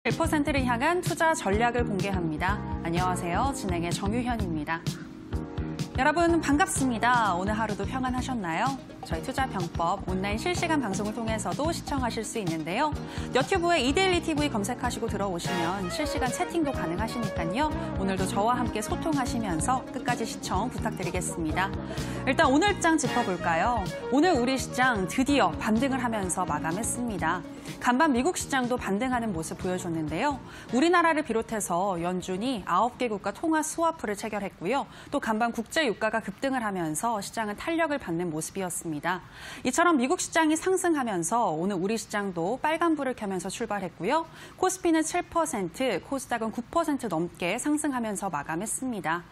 1%를 향한 투자 전략을 공개합니다. 안녕하세요. 진행의 정유현입니다. 여러분 반갑습니다. 오늘 하루도 평안하셨나요? 저희 투자병법 온라인 실시간 방송을 통해서도 시청하실 수 있는데요. 너튜브에 이데일리 TV 검색하시고 들어오시면 실시간 채팅도 가능하시니까요. 오늘도 저와 함께 소통하시면서 끝까지 시청 부탁드리겠습니다. 일단 오늘장 짚어볼까요? 오늘 우리 시장 드디어 반등을 하면서 마감했습니다. 간밤 미국 시장도 반등하는 모습 보여줬는데요. 우리나라를 비롯해서 연준이 9개 국가 통화 스와프를 체결했고요. 또 간밤 국제 유가가 급등을 하면서 시장은 탄력을 받는 모습이었습니다. 이처럼 미국 시장이 상승하면서 오늘 우리 시장도 빨간불을 켜면서 출발했고요. 코스피는 7%, 코스닥은 9% 넘게 상승하면서 마감했습니다.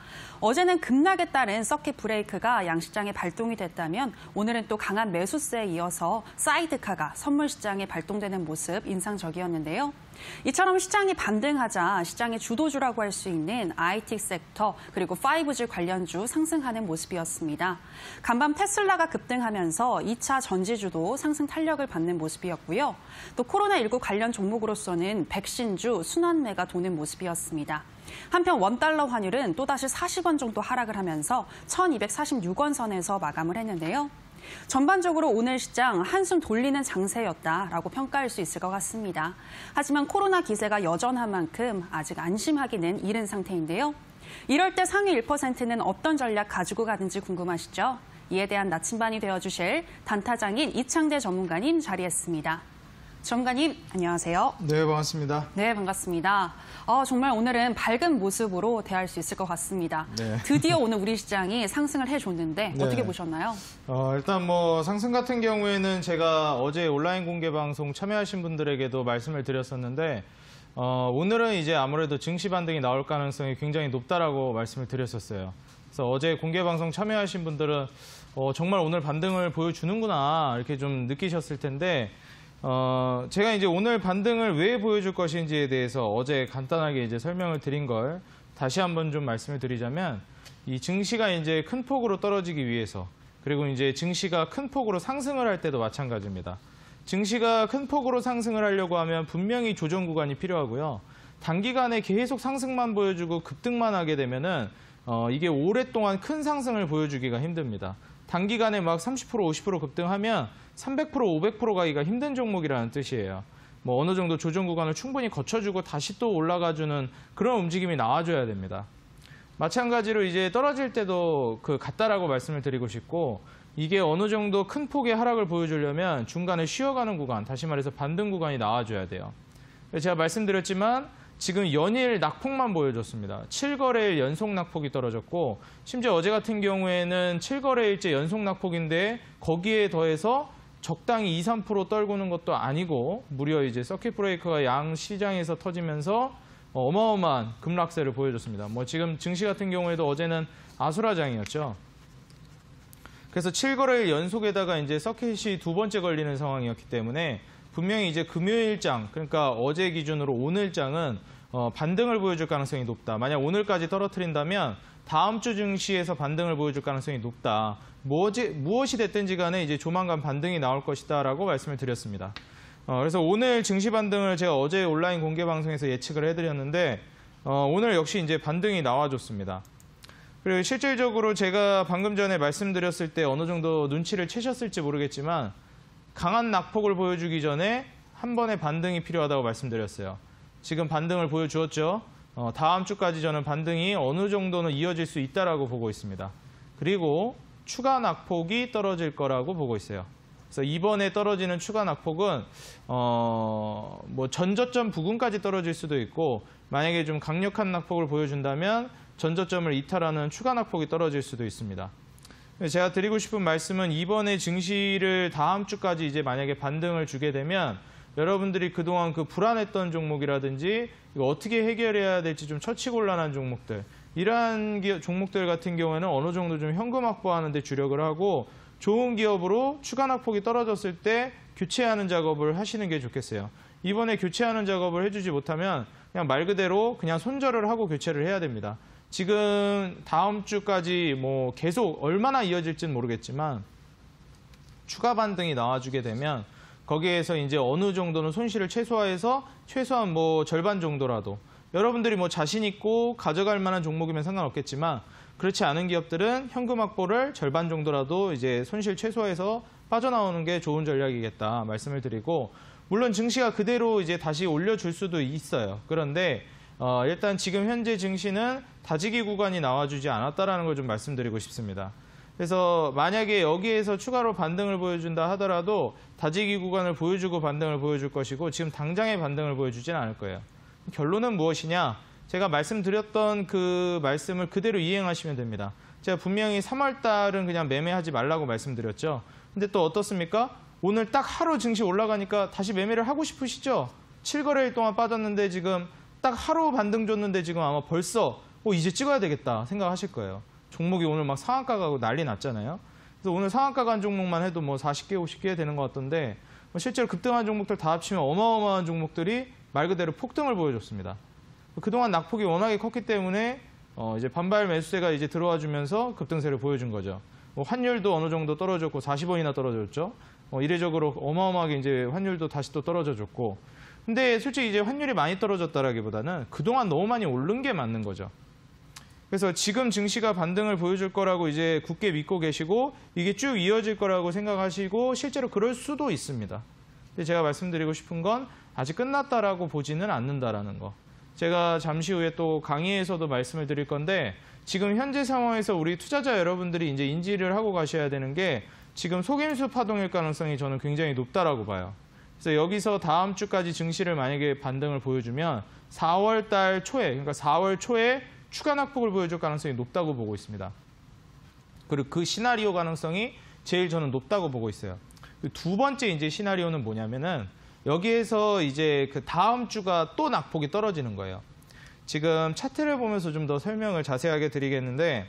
어제는 급락에 따른 서킷 브레이크가 양시장에 발동이 됐다면 오늘은 또 강한 매수세에 이어서 사이드카가 선물 시장에 발동되는 모습 인상적이었는데요. 이처럼 시장이 반등하자 시장의 주도주라고 할 수 있는 IT 섹터 그리고 5G 관련주 상승하는 모습이었습니다. 간밤 테슬라가 급등하면서 2차 전지주도 상승 탄력을 받는 모습이었고요. 또 코로나19 관련 종목으로서는 백신주 순환매가 도는 모습이었습니다. 한편 원달러 환율은 또다시 40원 정도 하락을 하면서 1246원 선에서 마감을 했는데요. 전반적으로 오늘 시장 한숨 돌리는 장세였다라고 평가할 수 있을 것 같습니다. 하지만 코로나 기세가 여전한 만큼 아직 안심하기는 이른 상태인데요. 이럴 때 상위 1%는 어떤 전략 가지고 가는지 궁금하시죠? 이에 대한 나침반이 되어주실 단타장인 이창재 전문가님 자리했습니다. 전문가님, 안녕하세요. 네, 반갑습니다. 네, 반갑습니다. 정말 오늘은 밝은 모습으로 대할 수 있을 것 같습니다. 네. 드디어 오늘 우리 시장이 상승을 해줬는데 네. 어떻게 보셨나요? 일단 상승 같은 경우에는 제가 어제 온라인 공개 방송 참여하신 분들에게도 말씀을 드렸었는데 오늘은 이제 아무래도 증시 반등이 나올 가능성이 굉장히 높다라고 말씀을 드렸었어요. 그래서 어제 공개 방송 참여하신 분들은 정말 오늘 반등을 보여주는구나 이렇게 좀 느끼셨을 텐데 제가 이제 오늘 반등을 왜 보여줄 것인지에 대해서 어제 간단하게 이제 설명을 드린 걸 다시 한번 좀 말씀을 드리자면 이 증시가 이제 큰 폭으로 떨어지기 위해서 그리고 이제 증시가 큰 폭으로 상승을 할 때도 마찬가지입니다. 증시가 큰 폭으로 상승을 하려고 하면 분명히 조정 구간이 필요하고요. 단기간에 계속 상승만 보여주고 급등만 하게 되면은 이게 오랫동안 큰 상승을 보여주기가 힘듭니다. 단기간에 막 30%, 50% 급등하면 300%, 500% 가기가 힘든 종목이라는 뜻이에요. 어느 정도 조정 구간을 충분히 거쳐주고 다시 또 올라가주는 그런 움직임이 나와줘야 됩니다. 마찬가지로 이제 떨어질 때도 같다라고 말씀을 드리고 싶고 이게 어느 정도 큰 폭의 하락을 보여주려면 중간에 쉬어가는 구간, 다시 말해서 반등 구간이 나와줘야 돼요. 제가 말씀드렸지만 지금 연일 낙폭만 보여줬습니다. 7거래일 연속 낙폭이 떨어졌고 심지어 어제 같은 경우에는 7거래일째 연속 낙폭인데 거기에 더해서 적당히 2, 3% 떨구는 것도 아니고 무려 이제 서킷 브레이커가 양 시장에서 터지면서 어마어마한 급락세를 보여줬습니다. 지금 증시 같은 경우에도 어제는 아수라장이었죠. 그래서 7거래일 연속에다가 이제 서킷이 두 번째 걸리는 상황이었기 때문에 분명히 이제 금요일장, 그러니까 어제 기준으로 오늘장은 반등을 보여줄 가능성이 높다. 만약 오늘까지 떨어뜨린다면 다음 주 증시에서 반등을 보여줄 가능성이 높다. 무엇이 됐든지 간에 이제 조만간 반등이 나올 것이다라고 말씀을 드렸습니다. 그래서 오늘 증시 반등을 제가 어제 온라인 공개 방송에서 예측을 해드렸는데 오늘 역시 이제 반등이 나와줬습니다. 그리고 실질적으로 제가 방금 전에 말씀드렸을 때 어느 정도 눈치를 채셨을지 모르겠지만 강한 낙폭을 보여주기 전에 한 번의 반등이 필요하다고 말씀드렸어요. 지금 반등을 보여주었죠. 다음 주까지 저는 반등이 어느 정도는 이어질 수 있다라고 보고 있습니다. 그리고 추가 낙폭이 떨어질 거라고 보고 있어요. 그래서 이번에 떨어지는 추가 낙폭은 전저점 부근까지 떨어질 수도 있고 만약에 좀 강력한 낙폭을 보여준다면 전저점을 이탈하는 추가 낙폭이 떨어질 수도 있습니다. 제가 드리고 싶은 말씀은 이번에 증시를 다음 주까지 이제 만약에 반등을 주게 되면 여러분들이 그동안 불안했던 종목이라든지 이거 어떻게 해결해야 될지 좀 처치곤란한 종목들 이러한 종목들 같은 경우에는 어느 정도 좀 현금 확보하는 데 주력을 하고 좋은 기업으로 추가 낙폭이 떨어졌을 때 교체하는 작업을 하시는 게 좋겠어요. 이번에 교체하는 작업을 해주지 못하면 그냥 말 그대로 그냥 손절을 하고 교체를 해야 됩니다. 지금 다음 주까지 계속 얼마나 이어질지는 모르겠지만 추가 반등이 나와주게 되면 거기에서 이제 어느 정도는 손실을 최소화해서 최소한 뭐 절반 정도라도 여러분들이 뭐 자신 있고 가져갈 만한 종목이면 상관없겠지만 그렇지 않은 기업들은 현금 확보를 절반 정도라도 이제 손실 최소화해서 빠져나오는 게 좋은 전략이겠다 말씀을 드리고 물론 증시가 그대로 이제 다시 올려줄 수도 있어요. 그런데 일단 지금 현재 증시는 다지기 구간이 나와주지 않았다라는 걸 좀 말씀드리고 싶습니다. 그래서 만약에 여기에서 추가로 반등을 보여준다 하더라도 다지기 구간을 보여주고 반등을 보여줄 것이고 지금 당장의 반등을 보여주지는 않을 거예요. 결론은 무엇이냐? 제가 말씀드렸던 그 말씀을 그대로 이행하시면 됩니다. 제가 분명히 3월 달은 그냥 매매하지 말라고 말씀드렸죠. 근데 또 어떻습니까? 오늘 딱 하루 증시 올라가니까 다시 매매를 하고 싶으시죠? 7거래일 동안 빠졌는데 지금 딱 하루 반등 줬는데 지금 아마 벌써 이제 찍어야 되겠다 생각하실 거예요. 종목이 오늘 막 상한가 가고 난리 났잖아요. 그래서 오늘 상한가 간 종목만 해도 뭐 40개, 50개 되는 것 같던데 실제로 급등한 종목들 다 합치면 어마어마한 종목들이 말 그대로 폭등을 보여줬습니다. 그동안 낙폭이 워낙에 컸기 때문에 이제 반발 매수세가 이제 들어와 주면서 급등세를 보여준 거죠. 환율도 어느 정도 떨어졌고 40원이나 떨어졌죠. 이례적으로 어마어마하게 이제 환율도 다시 또 떨어져 줬고. 근데 솔직히 이제 환율이 많이 떨어졌다라기보다는 그동안 너무 많이 오른 게 맞는 거죠. 그래서 지금 증시가 반등을 보여줄 거라고 이제 굳게 믿고 계시고 이게 쭉 이어질 거라고 생각하시고 실제로 그럴 수도 있습니다. 근데 제가 말씀드리고 싶은 건 아직 끝났다라고 보지는 않는다라는 거. 제가 잠시 후에 또 강의에서도 말씀을 드릴 건데 지금 현재 상황에서 우리 투자자 여러분들이 이제 인지를 하고 가셔야 되는 게 지금 속임수 파동일 가능성이 저는 굉장히 높다라고 봐요. 그래서 여기서 다음 주까지 증시를 만약에 반등을 보여주면 4월 달 초에, 그러니까 4월 초에 추가 낙폭을 보여줄 가능성이 높다고 보고 있습니다. 그리고 그 시나리오 가능성이 제일 저는 높다고 보고 있어요. 두 번째 이제 시나리오는 뭐냐면은 여기에서 이제 그 다음 주가 또 낙폭이 떨어지는 거예요. 지금 차트를 보면서 좀 더 설명을 자세하게 드리겠는데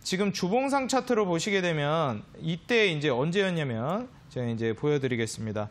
지금 주봉상 차트로 보시게 되면 이때 이제 언제였냐면 제가 이제 보여드리겠습니다.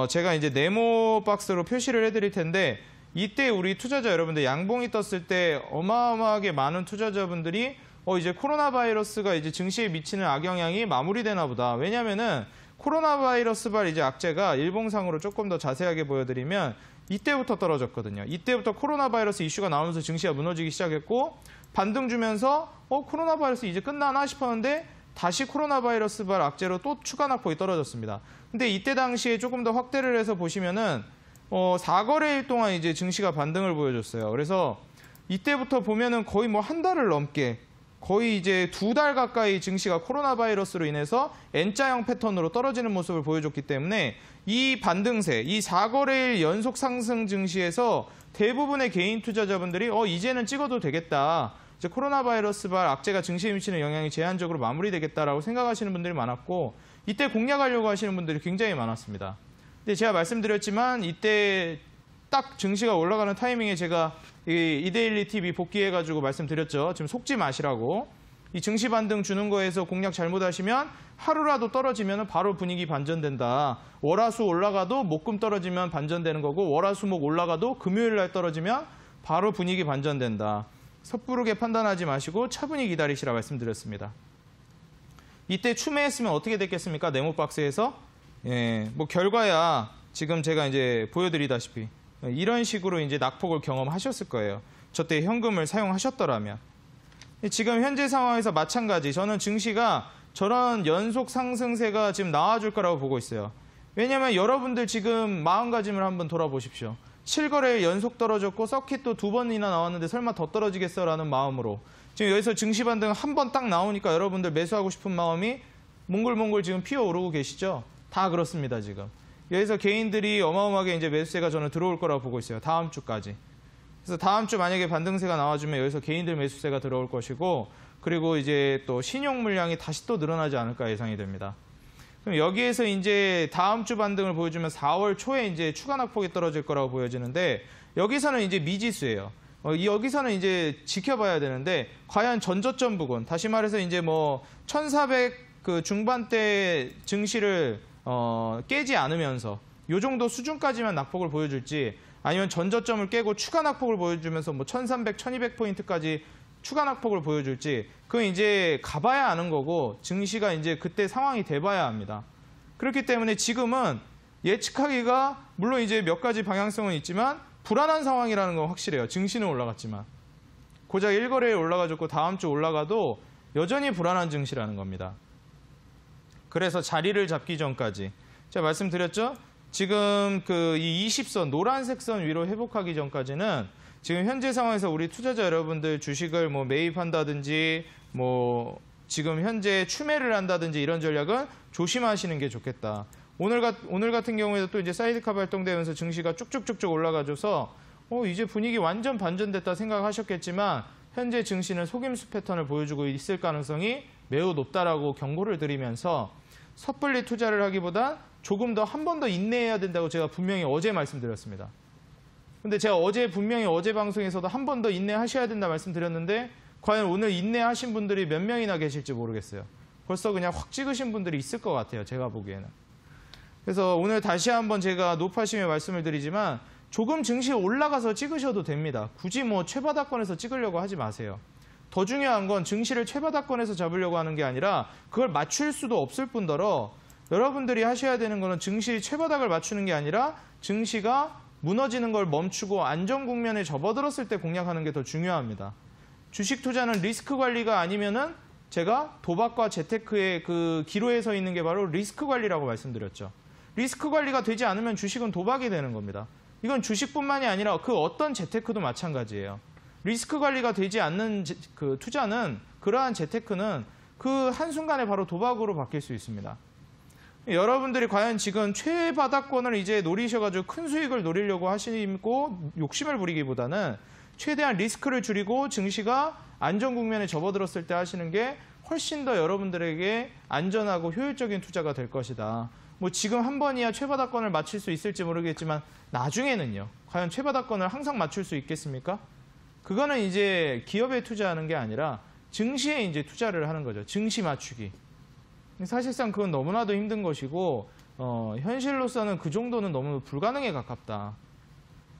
제가 이제 네모 박스로 표시를 해드릴 텐데 이때 우리 투자자 여러분들 양봉이 떴을 때 어마어마하게 많은 투자자분들이 이제 코로나 바이러스가 이제 증시에 미치는 악영향이 마무리되나 보다. 왜냐면은 코로나 바이러스발 이제 악재가 일봉상으로 조금 더 자세하게 보여드리면 이때부터 떨어졌거든요. 이때부터 코로나 바이러스 이슈가 나오면서 증시가 무너지기 시작했고 반등 주면서 코로나 바이러스 이제 끝나나 싶었는데 다시 코로나 바이러스발 악재로 또 추가 낙폭이 떨어졌습니다. 근데 이때 당시에 조금 더 확대를 해서 보시면은 4거래일 동안 이제 증시가 반등을 보여줬어요. 그래서 이때부터 보면은 거의 뭐 한 달을 넘게 거의 이제 2달 가까이 증시가 코로나 바이러스로 인해서 N자형 패턴으로 떨어지는 모습을 보여줬기 때문에 이 반등세, 이 4거래일 연속 상승 증시에서 대부분의 개인 투자자분들이 이제는 찍어도 되겠다. 이제 코로나 바이러스발 악재가 증시에 미치는 영향이 제한적으로 마무리되겠다라고 생각하시는 분들이 많았고 이때 공략하려고 하시는 분들이 굉장히 많았습니다. 근데 제가 말씀드렸지만 이때 딱 증시가 올라가는 타이밍에 제가 이데일리 TV 복귀해가지고 말씀드렸죠. 지금 속지 마시라고. 이 증시 반등 주는 거에서 공략 잘못하시면 하루라도 떨어지면 바로 분위기 반전된다. 월화수 올라가도 목금 떨어지면 반전되는 거고 월화수목 올라가도 금요일 날 떨어지면 바로 분위기 반전된다. 섣부르게 판단하지 마시고 차분히 기다리시라 말씀드렸습니다. 이때 추매했으면 어떻게 됐겠습니까? 네모박스에서. 뭐 결과야 지금 제가 이제 보여드리다시피 이런 식으로 이제 낙폭을 경험하셨을 거예요. 저때 현금을 사용하셨더라면. 지금 현재 상황에서 마찬가지. 저는 증시가 저런 연속 상승세가 지금 나와줄 거라고 보고 있어요. 왜냐하면 여러분들 지금 마음가짐을 한번 돌아보십시오. 7거래일 연속 떨어졌고 서킷도 2번이나 나왔는데 설마 더 떨어지겠어라는 마음으로 지금 여기서 증시 반등 한 번 딱 나오니까 여러분들 매수하고 싶은 마음이 몽글몽글 지금 피어오르고 계시죠? 다 그렇습니다, 지금. 여기서 개인들이 어마어마하게 이제 매수세가 저는 들어올 거라고 보고 있어요. 다음 주까지. 그래서 다음 주 만약에 반등세가 나와주면 여기서 개인들 매수세가 들어올 것이고 그리고 이제 또 신용 물량이 다시 또 늘어나지 않을까 예상이 됩니다. 그럼 여기에서 이제 다음 주 반등을 보여주면 4월 초에 이제 추가 낙폭이 떨어질 거라고 보여지는데 여기서는 이제 미지수예요. 여기서는 이제 지켜봐야 되는데 과연 전저점 부근, 다시 말해서 이제 뭐 1400 그 중반대 증시를 깨지 않으면서 이 정도 수준까지만 낙폭을 보여줄지 아니면 전저점을 깨고 추가 낙폭을 보여주면서 뭐 1300, 1200포인트까지 추가 낙폭을 보여줄지 그건 이제 가봐야 아는 거고 증시가 이제 그때 상황이 돼봐야 합니다. 그렇기 때문에 지금은 예측하기가 물론 이제 몇 가지 방향성은 있지만 불안한 상황이라는 건 확실해요. 증시는 올라갔지만. 고작 1거래일 올라가졌고 다음 주 올라가도 여전히 불안한 증시라는 겁니다. 그래서 자리를 잡기 전까지. 제가 말씀드렸죠? 지금 이 20선, 노란색 선 위로 회복하기 전까지는 지금 현재 상황에서 우리 투자자 여러분들 주식을 뭐 매입한다든지 뭐 지금 현재 추매를 한다든지 이런 전략은 조심하시는 게 좋겠다. 오늘 같은 경우에도 또 이제 사이드카 발동되면서 증시가 쭉쭉쭉쭉 올라가줘서 이제 분위기 완전 반전됐다 생각하셨겠지만 현재 증시는 속임수 패턴을 보여주고 있을 가능성이 매우 높다라고 경고를 드리면서 섣불리 투자를 하기보다 조금 더 한 번 더 인내해야 된다고 제가 분명히 어제 말씀드렸습니다. 근데 제가 분명히 어제 방송에서도 한 번 더 인내하셔야 된다 말씀드렸는데 과연 오늘 인내하신 분들이 몇 명이나 계실지 모르겠어요. 벌써 그냥 확 찍으신 분들이 있을 것 같아요. 제가 보기에는. 그래서 오늘 다시 한번 제가 높아심에 말씀을 드리지만 조금 증시 올라가서 찍으셔도 됩니다. 굳이 뭐 최바닥권에서 찍으려고 하지 마세요. 더 중요한 건 증시를 최바닥권에서 잡으려고 하는 게 아니라 그걸 맞출 수도 없을 뿐더러 여러분들이 하셔야 되는 거는 증시 최바닥을 맞추는 게 아니라 증시가 무너지는 걸 멈추고 안정 국면에 접어들었을 때 공략하는 게 더 중요합니다. 주식 투자는 리스크 관리가 아니면은 제가 도박과 재테크의 그 기로에 서 있는 게 바로 리스크 관리라고 말씀드렸죠. 리스크 관리가 되지 않으면 주식은 도박이 되는 겁니다. 이건 주식뿐만이 아니라 그 어떤 재테크도 마찬가지예요. 리스크 관리가 되지 않는 그 투자는 그러한 재테크는 그 한순간에 바로 도박으로 바뀔 수 있습니다. 여러분들이 과연 지금 최바닥권을 이제 노리셔가지고 큰 수익을 노리려고 하시고 욕심을 부리기보다는 최대한 리스크를 줄이고 증시가 안전 국면에 접어들었을 때 하시는 게 훨씬 더 여러분들에게 안전하고 효율적인 투자가 될 것이다. 뭐 지금 한 번이야 최바닥권을 맞출 수 있을지 모르겠지만 나중에는요. 과연 최바닥권을 항상 맞출 수 있겠습니까? 그거는 이제 기업에 투자하는 게 아니라 증시에 이제 투자를 하는 거죠. 증시 맞추기. 사실상 그건 너무나도 힘든 것이고 현실로서는 그 정도는 너무 불가능에 가깝다.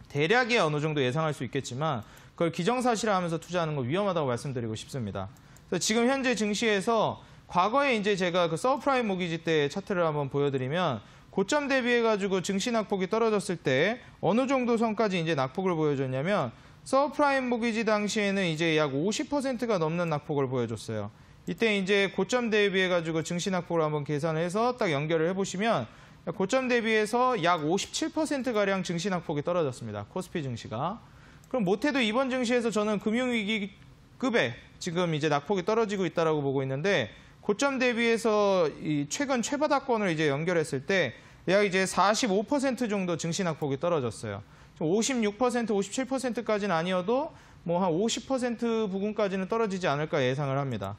대략에 어느 정도 예상할 수 있겠지만 그걸 기정사실화하면서 투자하는 건 위험하다고 말씀드리고 싶습니다. 그래서 지금 현재 증시에서 과거에 이제 제가 그 서브프라임 모기지 때 차트를 한번 보여드리면 고점 대비해가지고 증시 낙폭이 떨어졌을 때 어느 정도 선까지 이제 낙폭을 보여줬냐면 서브프라임 모기지 당시에는 이제 약 50%가 넘는 낙폭을 보여줬어요. 이때 이제 고점 대비해가지고 증시 낙폭을 한번 계산해서 딱 연결을 해보시면 고점 대비해서 약 57%가량 증시 낙폭이 떨어졌습니다. 코스피 증시가. 그럼 못해도 이번 증시에서 저는 금융위기급에 지금 이제 낙폭이 떨어지고 있다고 보고 있는데 고점 대비해서 이 최근 최바닥권을 이제 연결했을 때 약 이제 45% 정도 증시 낙폭이 떨어졌어요. 56%, 57%까지는 아니어도 뭐 한 50% 부근까지는 떨어지지 않을까 예상을 합니다.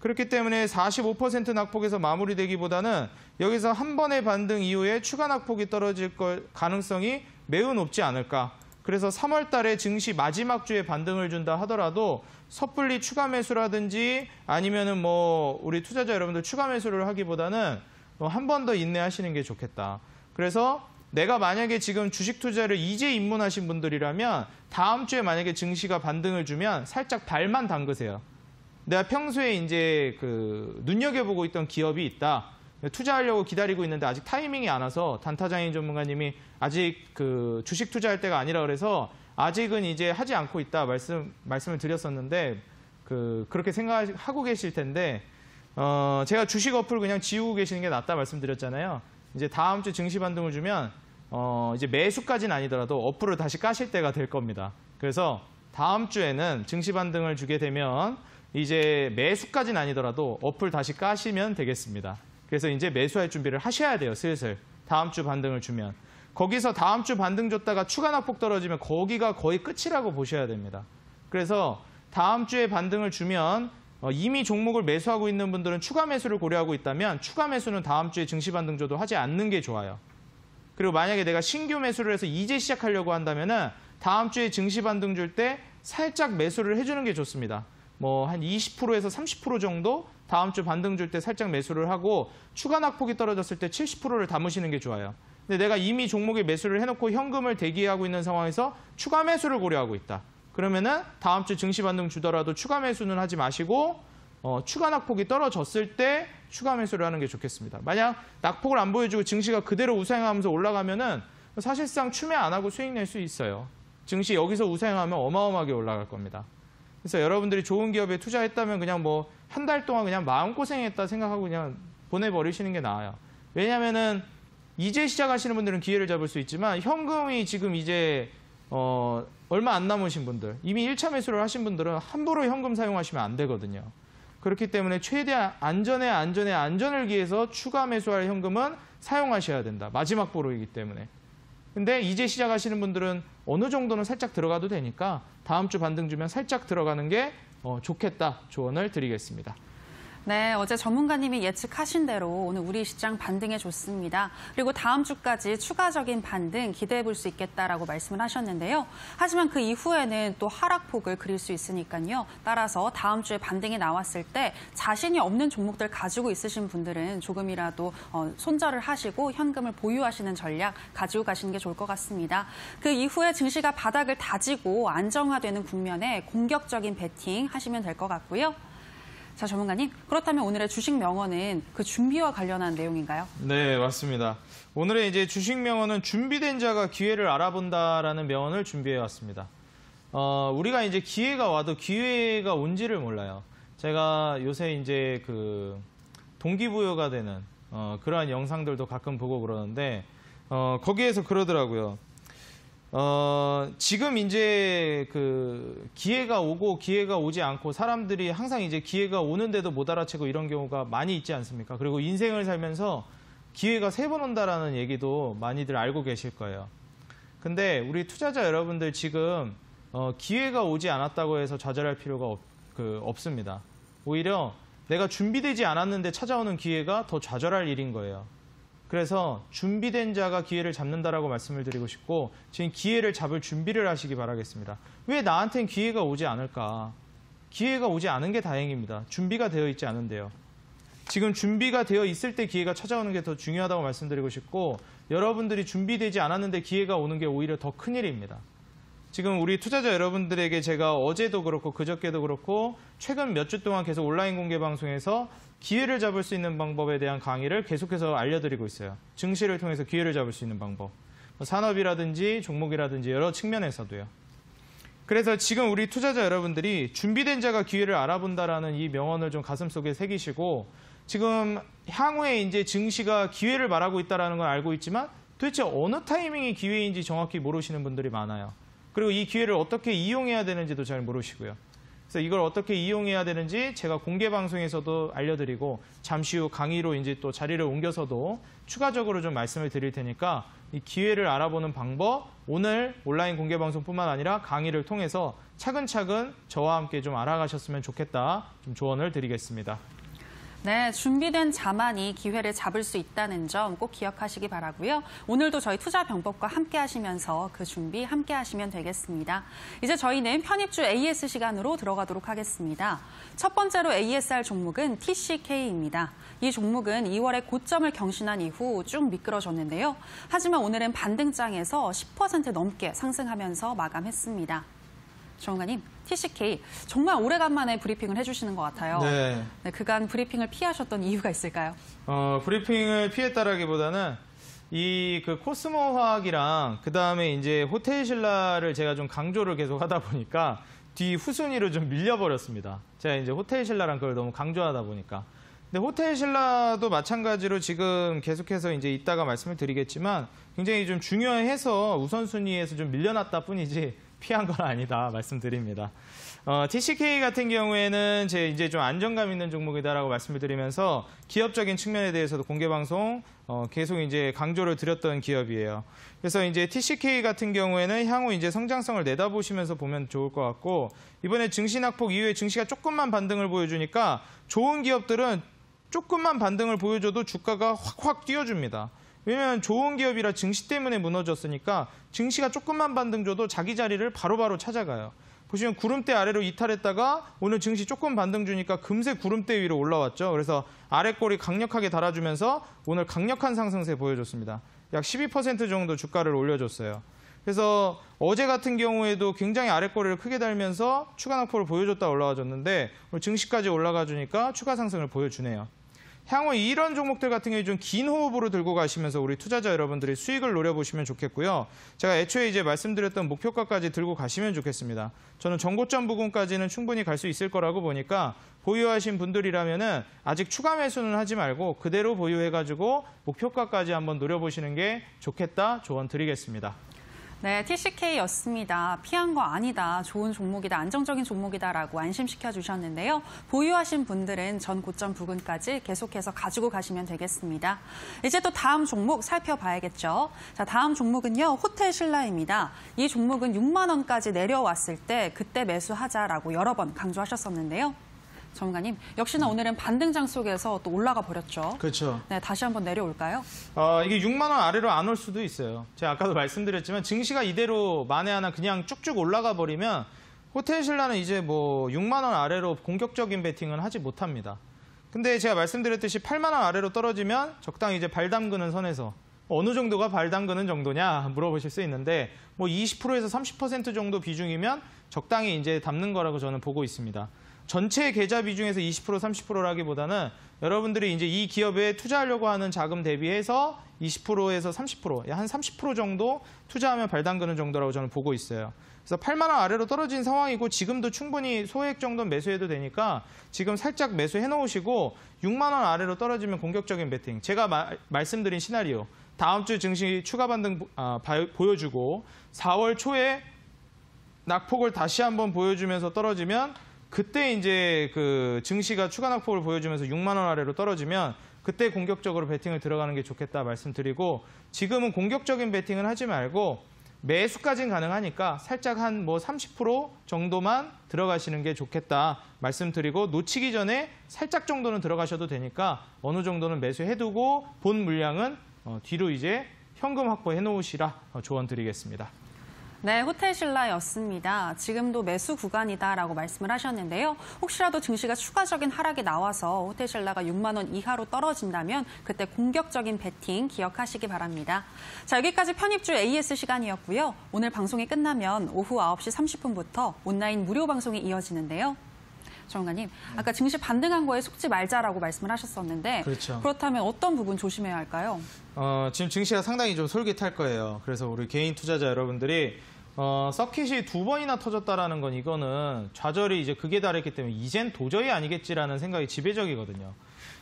그렇기 때문에 45% 낙폭에서 마무리되기보다는 여기서 한 번의 반등 이후에 추가 낙폭이 떨어질 가능성이 매우 높지 않을까. 그래서 3월 달에 증시 마지막 주에 반등을 준다 하더라도 섣불리 추가 매수라든지 아니면은 뭐 우리 투자자 여러분들 추가 매수를 하기보다는 한 번 더 인내하시는 게 좋겠다. 그래서 내가 만약에 지금 주식 투자를 이제 입문하신 분들이라면 다음 주에 만약에 증시가 반등을 주면 살짝 발만 담그세요. 내가 평소에 이제 눈여겨보고 있던 기업이 있다. 투자하려고 기다리고 있는데 아직 타이밍이 안 와서 단타장인 전문가님이 아직 주식 투자할 때가 아니라 그래서 아직은 이제 하지 않고 있다 말씀을 드렸었는데 그렇게 생각하고 계실 텐데 제가 주식 어플 그냥 지우고 계시는 게 낫다 말씀드렸잖아요. 이제 다음 주 증시 반등을 주면 이제 매수까지는 아니더라도 어플을 다시 까실 때가 될 겁니다. 그래서 다음 주에는 증시 반등을 주게 되면 이제 매수까지는 아니더라도 어플 다시 까시면 되겠습니다. 그래서 이제 매수할 준비를 하셔야 돼요. 슬슬. 다음 주 반등을 주면. 거기서 다음 주 반등 줬다가 추가 낙폭 떨어지면 거기가 거의 끝이라고 보셔야 됩니다. 그래서 다음 주에 반등을 주면 이미 종목을 매수하고 있는 분들은 추가 매수를 고려하고 있다면 추가 매수는 다음 주에 증시 반등 줘도 하지 않는 게 좋아요. 그리고 만약에 내가 신규 매수를 해서 이제 시작하려고 한다면은 다음 주에 증시 반등 줄 때 살짝 매수를 해주는 게 좋습니다. 뭐 한 20%에서 30% 정도 다음 주 반등 줄 때 살짝 매수를 하고 추가 낙폭이 떨어졌을 때 70%를 담으시는 게 좋아요. 근데 내가 이미 종목에 매수를 해놓고 현금을 대기하고 있는 상황에서 추가 매수를 고려하고 있다. 그러면은 다음 주 증시 반등 주더라도 추가 매수는 하지 마시고 추가 낙폭이 떨어졌을 때 추가 매수를 하는 게 좋겠습니다. 만약 낙폭을 안 보여주고 증시가 그대로 우상향하면서 올라가면은 사실상 추매 안 하고 수익 낼 수 있어요. 증시 여기서 우상향하면 어마어마하게 올라갈 겁니다. 그래서 여러분들이 좋은 기업에 투자했다면 그냥 뭐 한 달 동안 그냥 마음고생했다 생각하고 그냥 보내버리시는 게 나아요. 왜냐면은 이제 시작하시는 분들은 기회를 잡을 수 있지만 현금이 지금 이제 얼마 안 남으신 분들, 이미 1차 매수를 하신 분들은 함부로 현금 사용하시면 안 되거든요. 그렇기 때문에 최대한 안전을 기해서 추가 매수할 현금은 사용하셔야 된다. 마지막 보루이기 때문에. 근데 이제 시작하시는 분들은 어느 정도는 살짝 들어가도 되니까 다음 주 반등 주면 살짝 들어가는 게 좋겠다 조언을 드리겠습니다. 네, 어제 전문가님이 예측하신 대로 오늘 우리 시장 반등에 좋습니다. 그리고 다음 주까지 추가적인 반등 기대해 볼 수 있겠다라고 말씀을 하셨는데요. 하지만 그 이후에는 또 하락폭을 그릴 수 있으니까요. 따라서 다음 주에 반등이 나왔을 때 자신이 없는 종목들 가지고 있으신 분들은 조금이라도 손절을 하시고 현금을 보유하시는 전략 가지고 가시는 게 좋을 것 같습니다. 그 이후에 증시가 바닥을 다지고 안정화되는 국면에 공격적인 베팅 하시면 될 것 같고요. 자, 전문가님, 그렇다면 오늘의 주식 명언은 그 준비와 관련한 내용인가요? 네, 맞습니다. 오늘의 이제 주식 명언은 준비된 자가 기회를 알아본다라는 명언을 준비해 왔습니다. 우리가 이제 기회가 와도 기회가 온지를 몰라요. 제가 요새 이제 그 동기부여가 되는 그러한 영상들도 가끔 보고 그러는데 거기에서 그러더라고요. 지금 이제 그 기회가 오고 기회가 오지 않고 사람들이 항상 이제 기회가 오는데도 못 알아채고 이런 경우가 많이 있지 않습니까? 그리고 인생을 살면서 기회가 3번 온다라는 얘기도 많이들 알고 계실 거예요. 근데 우리 투자자 여러분들 지금 기회가 오지 않았다고 해서 좌절할 필요가 없습니다. 오히려 내가 준비되지 않았는데 찾아오는 기회가 더 좌절할 일인 거예요. 그래서 준비된 자가 기회를 잡는다라고 말씀을 드리고 싶고 지금 기회를 잡을 준비를 하시기 바라겠습니다. 왜 나한텐 기회가 오지 않을까? 기회가 오지 않은 게 다행입니다. 준비가 되어 있지 않은데요. 지금 준비가 되어 있을 때 기회가 찾아오는 게 더 중요하다고 말씀드리고 싶고 여러분들이 준비되지 않았는데 기회가 오는 게 오히려 더 큰일입니다. 지금 우리 투자자 여러분들에게 제가 어제도 그렇고 그저께도 그렇고 최근 몇 주 동안 계속 온라인 공개 방송에서 기회를 잡을 수 있는 방법에 대한 강의를 계속해서 알려드리고 있어요. 증시를 통해서 기회를 잡을 수 있는 방법. 산업이라든지 종목이라든지 여러 측면에서도요. 그래서 지금 우리 투자자 여러분들이 준비된 자가 기회를 알아본다라는 이 명언을 좀 가슴속에 새기시고 지금 향후에 이제 증시가 기회를 말하고 있다는 걸 알고 있지만 도대체 어느 타이밍이 기회인지 정확히 모르시는 분들이 많아요. 그리고 이 기회를 어떻게 이용해야 되는지도 잘 모르시고요. 그래서 이걸 어떻게 이용해야 되는지 제가 공개 방송에서도 알려드리고 잠시 후 강의로 이제 또 자리를 옮겨서도 추가적으로 좀 말씀을 드릴 테니까 이 기회를 알아보는 방법 오늘 온라인 공개 방송뿐만 아니라 강의를 통해서 차근차근 저와 함께 좀 알아가셨으면 좋겠다 좀 조언을 드리겠습니다. 네, 준비된 자만이 기회를 잡을 수 있다는 점 꼭 기억하시기 바라고요. 오늘도 저희 투자병법과 함께 하시면서 그 준비 함께 하시면 되겠습니다. 이제 저희는 편입주 AS 시간으로 들어가도록 하겠습니다. 첫 번째로 ASR 종목은 TCK입니다. 이 종목은 2월에 고점을 경신한 이후 쭉 미끄러졌는데요. 하지만 오늘은 반등장에서 10% 넘게 상승하면서 마감했습니다. 전문가님, TCK 정말 오래간만에 브리핑을 해주시는 것 같아요. 네. 네, 그간 브리핑을 피하셨던 이유가 있을까요? 브리핑을 피했다라기보다는 이 그 코스모 화학이랑 그 다음에 이제 호텔신라를 제가 좀 강조를 계속 하다 보니까 뒤 후순위로 좀 밀려버렸습니다. 제가 이제 호텔신라랑 그걸 너무 강조하다 보니까. 근데 호텔신라도 마찬가지로 지금 계속해서 이제 이따가 말씀을 드리겠지만 굉장히 좀 중요해서 우선순위에서 좀 밀려났다 뿐이지 피한 건 아니다 말씀드립니다. TCK 같은 경우에는 제 이제 좀 안정감 있는 종목이다라고 말씀을 드리면서 기업적인 측면에 대해서도 공개 방송 계속 이제 강조를 드렸던 기업이에요. 그래서 이제 TCK 같은 경우에는 향후 이제 성장성을 내다보시면서 보면 좋을 것 같고 이번에 증시 낙폭 이후에 증시가 조금만 반등을 보여주니까 좋은 기업들은 조금만 반등을 보여줘도 주가가 확확 뛰어줍니다. 왜냐하면 좋은 기업이라 증시 때문에 무너졌으니까 증시가 조금만 반등 줘도 자기 자리를 바로바로 찾아가요. 보시면 구름대 아래로 이탈했다가 오늘 증시 조금 반등 주니까 금세 구름대 위로 올라왔죠. 그래서 아래꼬리 강력하게 달아주면서 오늘 강력한 상승세 보여줬습니다. 약 12% 정도 주가를 올려줬어요. 그래서 어제 같은 경우에도 굉장히 아랫거래를 크게 달면서 추가 낙폭을 보여줬다 올라와줬는데 오늘 증시까지 올라가 주니까 추가 상승을 보여주네요. 향후 이런 종목들 같은 경우에 좀 긴 호흡으로 들고 가시면서 우리 투자자 여러분들이 수익을 노려보시면 좋겠고요. 제가 애초에 이제 말씀드렸던 목표가까지 들고 가시면 좋겠습니다. 저는 전고점 부근까지는 충분히 갈 수 있을 거라고 보니까 보유하신 분들이라면은 아직 추가 매수는 하지 말고 그대로 보유해가지고 목표가까지 한번 노려보시는 게 좋겠다 조언 드리겠습니다. 네, TCK였습니다. 피한 거 아니다. 좋은 종목이다. 안정적인 종목이다라고 안심시켜 주셨는데요. 보유하신 분들은 전 고점 부근까지 계속해서 가지고 가시면 되겠습니다. 이제 또 다음 종목 살펴봐야겠죠. 자, 다음 종목은요. 호텔 신라입니다. 이 종목은 6만 원까지 내려왔을 때 그때 매수하자라고 여러 번 강조하셨었는데요. 전문가님, 역시나 오늘은 반등장 속에서 또 올라가 버렸죠. 그렇죠. 네, 다시 한번 내려올까요? 이게 6만 원 아래로 안 올 수도 있어요. 제가 아까도 말씀드렸지만 증시가 이대로 만에 하나 그냥 쭉쭉 올라가 버리면 호텔 신라는 이제 뭐 6만 원 아래로 공격적인 베팅은 하지 못합니다. 근데 제가 말씀드렸듯이 8만 원 아래로 떨어지면 적당히 이제 발 담그는 선에서 어느 정도가 발 담그는 정도냐 물어보실 수 있는데 뭐 20%에서 30% 정도 비중이면 적당히 이제 담는 거라고 저는 보고 있습니다. 전체 계좌 비중에서 20%, 30%라기보다는 여러분들이 이제 이 기업에 투자하려고 하는 자금 대비해서 20%에서 30%, 한 30% 정도 투자하면 발 담그는 정도라고 저는 보고 있어요. 그래서 8만 원 아래로 떨어진 상황이고 지금도 충분히 소액 정도는 매수해도 되니까 지금 살짝 매수해 놓으시고 6만 원 아래로 떨어지면 공격적인 베팅. 제가 말씀드린 시나리오. 다음 주 증시 추가 반등 보여주고 4월 초에 낙폭을 다시 한번 보여주면서 떨어지면 그때 이제 그 증시가 추가 낙폭을 보여주면서 6만 원 아래로 떨어지면 그때 공격적으로 베팅을 들어가는 게 좋겠다 말씀드리고 지금은 공격적인 베팅은 하지 말고 매수까지는 가능하니까 살짝 한 뭐 30% 정도만 들어가시는 게 좋겠다 말씀드리고 놓치기 전에 살짝 정도는 들어가셔도 되니까 어느 정도는 매수해두고 본 물량은 뒤로 이제 현금 확보해 놓으시라 조언 드리겠습니다. 네, 호텔 신라였습니다. 지금도 매수 구간이다라고 말씀을 하셨는데요. 혹시라도 증시가 추가적인 하락이 나와서 호텔 신라가 6만 원 이하로 떨어진다면 그때 공격적인 베팅 기억하시기 바랍니다. 자, 여기까지 편입주 AS 시간이었고요. 오늘 방송이 끝나면 오후 9시 30분부터 온라인 무료 방송이 이어지는데요. 전문가님, 아까 증시 반등한 거에 속지 말자라고 말씀을 하셨었는데 그렇죠. 그렇다면 어떤 부분 조심해야 할까요? 지금 증시가 상당히 좀 솔깃할 거예요. 그래서 우리 개인 투자자 여러분들이 서킷이 2번이나 터졌다라는 건 이거는 좌절이 이제 극에 달했기 때문에 이젠 도저히 아니겠지라는 생각이 지배적이거든요.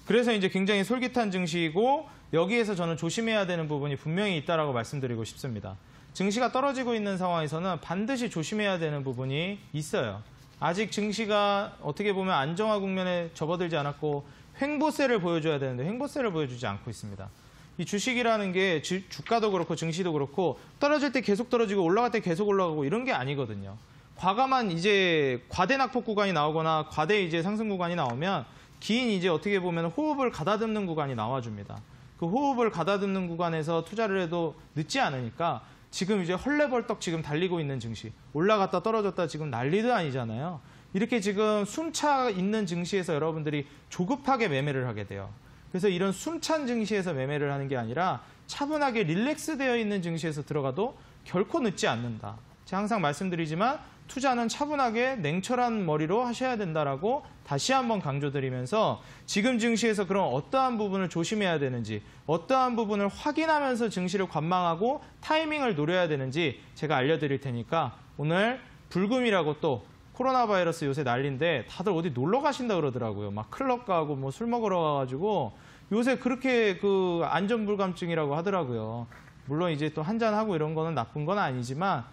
그래서 이제 굉장히 솔깃한 증시이고 여기에서 저는 조심해야 되는 부분이 분명히 있다라고 말씀드리고 싶습니다. 증시가 떨어지고 있는 상황에서는 반드시 조심해야 되는 부분이 있어요. 아직 증시가 어떻게 보면 안정화 국면에 접어들지 않았고 횡보세를 보여줘야 되는데 횡보세를 보여주지 않고 있습니다. 이 주식이라는 게 주가도 그렇고 증시도 그렇고 떨어질 때 계속 떨어지고 올라갈 때 계속 올라가고 이런 게 아니거든요. 과감한 이제 과대 낙폭 구간이 나오거나 과대 이제 상승 구간이 나오면 긴 이제 어떻게 보면 호흡을 가다듬는 구간이 나와줍니다. 그 호흡을 가다듬는 구간에서 투자를 해도 늦지 않으니까 지금 이제 헐레벌떡 지금 달리고 있는 증시 올라갔다 떨어졌다 지금 난리도 아니잖아요. 이렇게 지금 숨차 있는 증시에서 여러분들이 조급하게 매매를 하게 돼요. 그래서 이런 숨찬 증시에서 매매를 하는 게 아니라 차분하게 릴렉스되어 있는 증시에서 들어가도 결코 늦지 않는다. 제가 항상 말씀드리지만 투자는 차분하게 냉철한 머리로 하셔야 된다라고 다시 한번 강조드리면서 지금 증시에서 그런 어떠한 부분을 조심해야 되는지 어떠한 부분을 확인하면서 증시를 관망하고 타이밍을 노려야 되는지 제가 알려드릴 테니까 오늘 불금이라고 또 코로나 바이러스 요새 난리인데 다들 어디 놀러 가신다 그러더라고요. 막 클럽 가고 뭐 술 먹으러 가가지고 요새 그렇게 그 안전불감증이라고 하더라고요. 물론 이제 또 한잔하고 이런 거는 나쁜 건 아니지만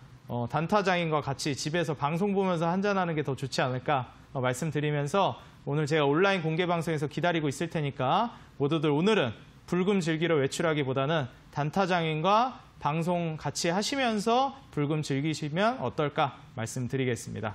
단타장인과 같이 집에서 방송 보면서 한잔하는 게 더 좋지 않을까 말씀드리면서 오늘 제가 온라인 공개 방송에서 기다리고 있을 테니까 모두들 오늘은 불금 즐기러 외출하기보다는 단타장인과 방송 같이 하시면서 불금 즐기시면 어떨까 말씀드리겠습니다.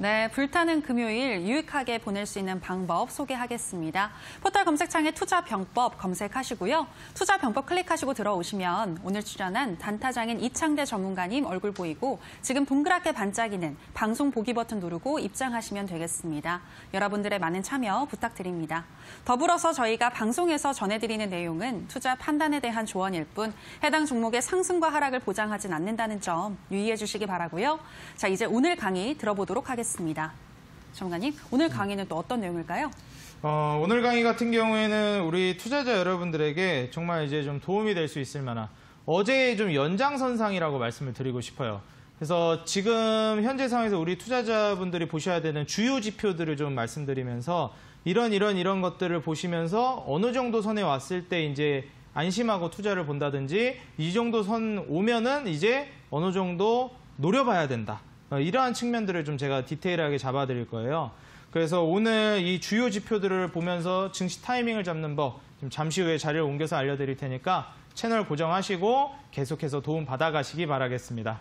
네, 불타는 금요일 유익하게 보낼 수 있는 방법 소개하겠습니다. 포털 검색창에 투자병법 검색하시고요. 투자병법 클릭하시고 들어오시면 오늘 출연한 단타장인 이창대 전문가님 얼굴 보이고 지금 동그랗게 반짝이는 방송 보기 버튼 누르고 입장하시면 되겠습니다. 여러분들의 많은 참여 부탁드립니다. 더불어서 저희가 방송에서 전해드리는 내용은 투자 판단에 대한 조언일 뿐 해당 종목의 상승과 하락을 보장하진 않는다는 점 유의해 주시기 바라고요. 자, 이제 오늘 강의 들어보도록 하겠습니다. 전문가님, 오늘 강의는 또 어떤 내용일까요? 오늘 강의 같은 경우에는 우리 투자자 여러분들에게 정말 이제 좀 도움이 될 수 있을 만한 어제의 좀 연장선상이라고 말씀을 드리고 싶어요. 그래서 지금 현재 상황에서 우리 투자자분들이 보셔야 되는 주요 지표들을 좀 말씀드리면서 이런 것들을 보시면서 어느 정도 선에 왔을 때 이제 안심하고 투자를 본다든지 이 정도 선 오면은 이제 어느 정도 노려봐야 된다. 이러한 측면들을 좀 제가 디테일하게 잡아드릴 거예요. 그래서 오늘 이 주요 지표들을 보면서 증시 타이밍을 잡는 법 좀 잠시 후에 자리를 옮겨서 알려드릴 테니까 채널 고정하시고 계속해서 도움 받아가시기 바라겠습니다.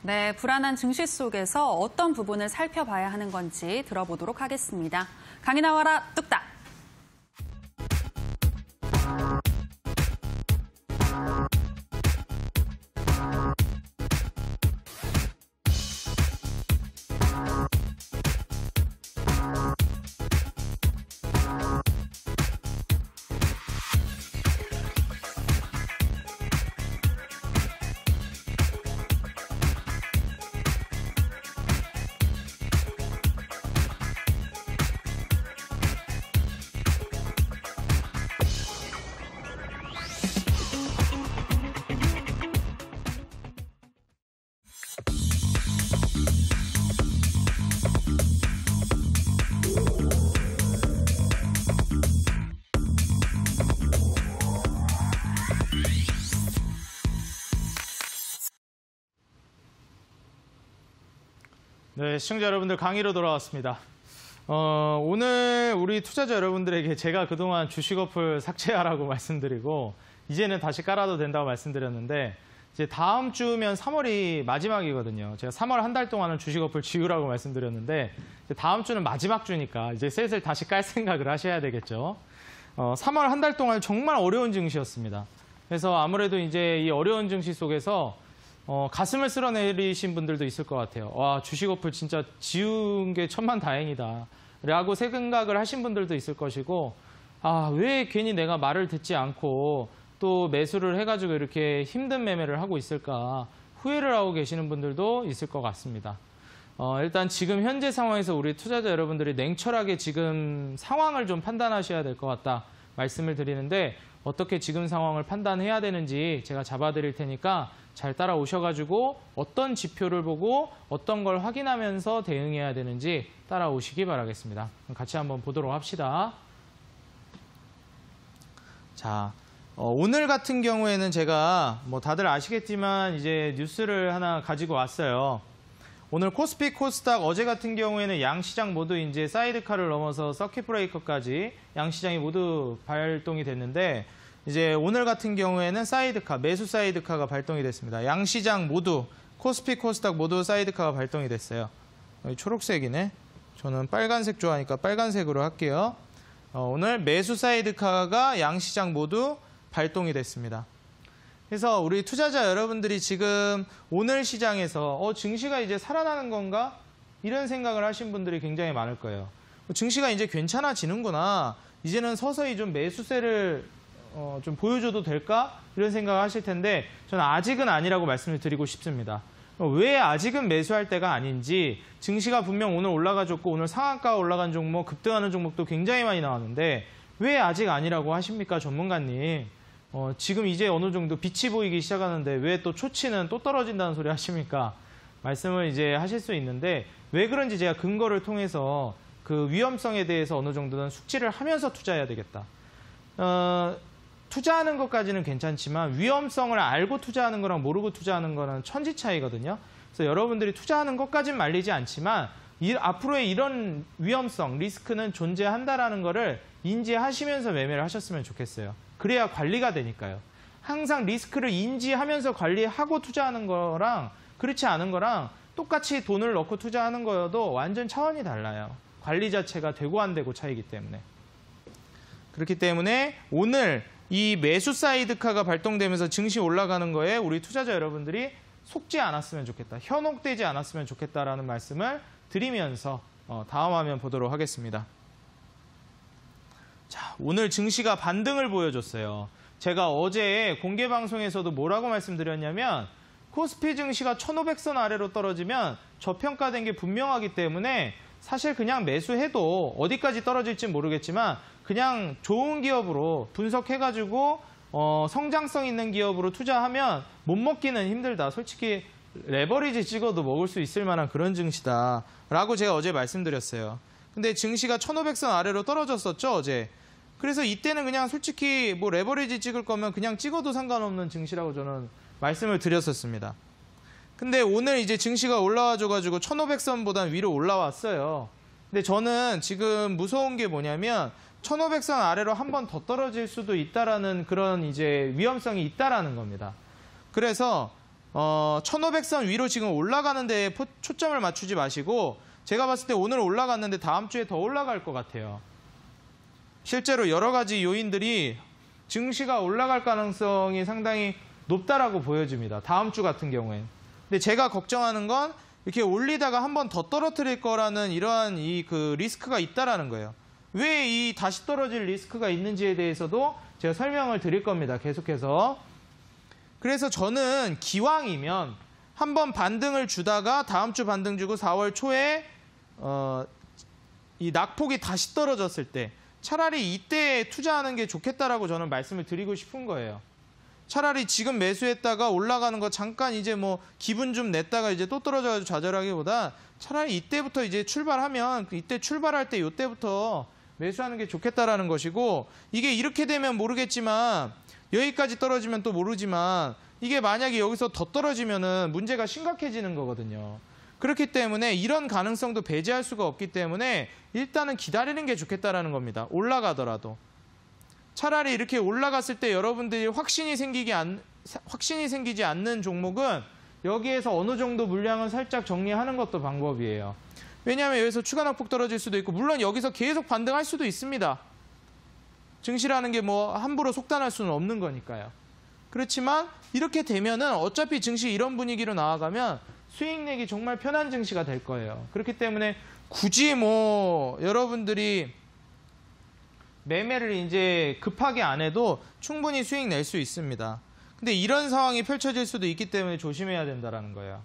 네, 불안한 증시 속에서 어떤 부분을 살펴봐야 하는 건지 들어보도록 하겠습니다. 강의 나와라 뚝딱! 네, 시청자 여러분들 강의로 돌아왔습니다. 오늘 우리 투자자 여러분들에게 제가 그동안 주식 어플 삭제하라고 말씀드리고 이제는 다시 깔아도 된다고 말씀드렸는데 이제 다음 주면 3월이 마지막이거든요. 제가 3월 한 달 동안은 주식 어플 지우라고 말씀드렸는데 이제 다음 주는 마지막 주니까 이제 슬슬 다시 깔 생각을 하셔야 되겠죠. 3월 한 달 동안 정말 어려운 증시였습니다. 그래서 아무래도 이제 이 어려운 증시 속에서 가슴을 쓸어내리신 분들도 있을 것 같아요. 와, 주식 어플 진짜 지운 게 천만다행이다 라고 생각을 하신 분들도 있을 것이고 아, 왜 괜히 내가 말을 듣지 않고 또 매수를 해가지고 이렇게 힘든 매매를 하고 있을까 후회를 하고 계시는 분들도 있을 것 같습니다. 일단 지금 현재 상황에서 우리 투자자 여러분들이 냉철하게 지금 상황을 좀 판단하셔야 될 것 같다 말씀을 드리는데 어떻게 지금 상황을 판단해야 되는지 제가 잡아드릴 테니까 잘 따라오셔가지고 어떤 지표를 보고 어떤 걸 확인하면서 대응해야 되는지 따라오시기 바라겠습니다. 같이 한번 보도록 합시다. 자, 오늘 같은 경우에는 제가 뭐 다들 아시겠지만 이제 뉴스를 하나 가지고 왔어요. 오늘 코스피, 코스닥 어제 같은 경우에는 양 시장 모두 이제 사이드카를 넘어서 서킷 브레이커까지 양 시장이 모두 발동이 됐는데 이제 오늘 같은 경우에는 사이드카, 매수 사이드카가 발동이 됐습니다. 양 시장 모두 코스피, 코스닥 모두 사이드카가 발동이 됐어요. 초록색이네. 저는 빨간색 좋아하니까 빨간색으로 할게요. 오늘 매수 사이드카가 양 시장 모두 발동이 됐습니다. 그래서 우리 투자자 여러분들이 지금 오늘 시장에서 증시가 이제 살아나는 건가? 이런 생각을 하신 분들이 굉장히 많을 거예요. 증시가 이제 괜찮아지는구나. 이제는 서서히 좀 매수세를 좀 보여줘도 될까? 이런 생각을 하실 텐데 저는 아직은 아니라고 말씀을 드리고 싶습니다. 왜 아직은 매수할 때가 아닌지 증시가 분명 오늘 올라가줬고 오늘 상한가 올라간 종목, 급등하는 종목도 굉장히 많이 나왔는데 왜 아직 아니라고 하십니까, 전문가님? 지금 이제 어느 정도 빛이 보이기 시작하는데 왜 또 초치는 또 떨어진다는 소리 하십니까? 말씀을 이제 하실 수 있는데 왜 그런지 제가 근거를 통해서 그 위험성에 대해서 어느 정도는 숙지를 하면서 투자해야 되겠다. 투자하는 것까지는 괜찮지만 위험성을 알고 투자하는 거랑 모르고 투자하는 거는 천지 차이거든요. 그래서 여러분들이 투자하는 것까지는 말리지 않지만 앞으로의 이런 위험성, 리스크는 존재한다라는 거를 인지하시면서 매매를 하셨으면 좋겠어요. 그래야 관리가 되니까요. 항상 리스크를 인지하면서 관리하고 투자하는 거랑 그렇지 않은 거랑 똑같이 돈을 넣고 투자하는 거여도 완전 차원이 달라요. 관리 자체가 되고 안 되고 차이기 때문에. 그렇기 때문에 오늘 이 매수 사이드카가 발동되면서 증시 올라가는 거에 우리 투자자 여러분들이 속지 않았으면 좋겠다. 현혹되지 않았으면 좋겠다라는 말씀을 드리면서 다음 화면 보도록 하겠습니다. 자, 오늘 증시가 반등을 보여줬어요. 제가 어제 공개 방송에서도 뭐라고 말씀드렸냐면 코스피 증시가 1500선 아래로 떨어지면 저평가된 게 분명하기 때문에 사실 그냥 매수해도 어디까지 떨어질지 모르겠지만 그냥 좋은 기업으로 분석해가지고 성장성 있는 기업으로 투자하면 못 먹기는 힘들다. 솔직히 레버리지 찍어도 먹을 수 있을 만한 그런 증시다라고 제가 어제 말씀드렸어요. 근데 증시가 1500선 아래로 떨어졌었죠, 어제. 그래서 이때는 그냥 솔직히 뭐 레버리지 찍을 거면 그냥 찍어도 상관없는 증시라고 저는 말씀을 드렸었습니다. 근데 오늘 이제 증시가 올라와줘가지고 1500선보다 위로 올라왔어요. 근데 저는 지금 무서운 게 뭐냐면 1500선 아래로 한 번 더 떨어질 수도 있다라는 그런 이제 위험성이 있다라는 겁니다. 그래서 1500선 위로 지금 올라가는 데에 초점을 맞추지 마시고 제가 봤을 때 오늘 올라갔는데 다음 주에 더 올라갈 것 같아요. 실제로 여러 가지 요인들이 증시가 올라갈 가능성이 상당히 높다라고 보여집니다. 다음 주 같은 경우엔. 근데 제가 걱정하는 건 이렇게 올리다가 한 번 더 떨어뜨릴 거라는 이러한 그 리스크가 있다라는 거예요. 왜 이 다시 떨어질 리스크가 있는지에 대해서도 제가 설명을 드릴 겁니다. 계속해서. 그래서 저는 기왕이면 한 번 반등을 주다가 다음 주 반등 주고 4월 초에 이 낙폭이 다시 떨어졌을 때 차라리 이때 투자하는 게 좋겠다라고 저는 말씀을 드리고 싶은 거예요. 차라리 지금 매수했다가 올라가는 거 잠깐 이제 뭐 기분 좀 냈다가 이제 또 떨어져가지고 좌절하기보다 차라리 이때부터 이제 출발하면 이때 출발할 때 이때부터 매수하는 게 좋겠다라는 것이고 이게 이렇게 되면 모르겠지만 여기까지 떨어지면 또 모르지만 이게 만약에 여기서 더 떨어지면은 문제가 심각해지는 거거든요. 그렇기 때문에 이런 가능성도 배제할 수가 없기 때문에 일단은 기다리는 게 좋겠다라는 겁니다. 올라가더라도. 차라리 이렇게 올라갔을 때 여러분들이 확신이 생기지 않는 종목은 여기에서 어느 정도 물량을 살짝 정리하는 것도 방법이에요. 왜냐하면 여기서 추가 낙폭 떨어질 수도 있고 물론 여기서 계속 반등할 수도 있습니다. 증시라는 게 뭐 함부로 속단할 수는 없는 거니까요. 그렇지만 이렇게 되면은 어차피 증시 이런 분위기로 나아가면 수익 내기 정말 편한 증시가 될 거예요. 그렇기 때문에 굳이 뭐 여러분들이 매매를 이제 급하게 안 해도 충분히 수익 낼 수 있습니다. 근데 이런 상황이 펼쳐질 수도 있기 때문에 조심해야 된다는 거예요.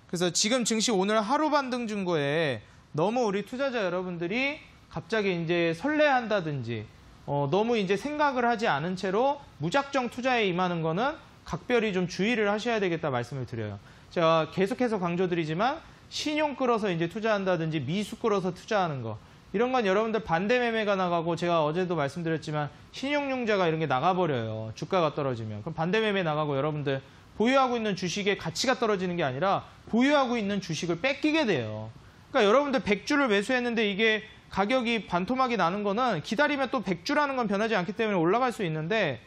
그래서 지금 증시 오늘 하루 반등 준 거에 너무 우리 투자자 여러분들이 갑자기 이제 설레한다든지 너무 이제 생각을 하지 않은 채로 무작정 투자에 임하는 거는 각별히 좀 주의를 하셔야 되겠다 말씀을 드려요. 제가 계속해서 강조드리지만 신용 끌어서 이제 투자한다든지 미수 끌어서 투자하는 거 이런 건 여러분들 반대 매매가 나가고 제가 어제도 말씀드렸지만 신용융자가 이런 게 나가버려요. 주가가 떨어지면. 그럼 반대 매매 나가고 여러분들 보유하고 있는 주식의 가치가 떨어지는 게 아니라 보유하고 있는 주식을 뺏기게 돼요. 그러니까 여러분들 100주를 매수했는데 이게 가격이 반토막이 나는 거는 기다리면 또 100주라는 건 변하지 않기 때문에 올라갈 수 있는데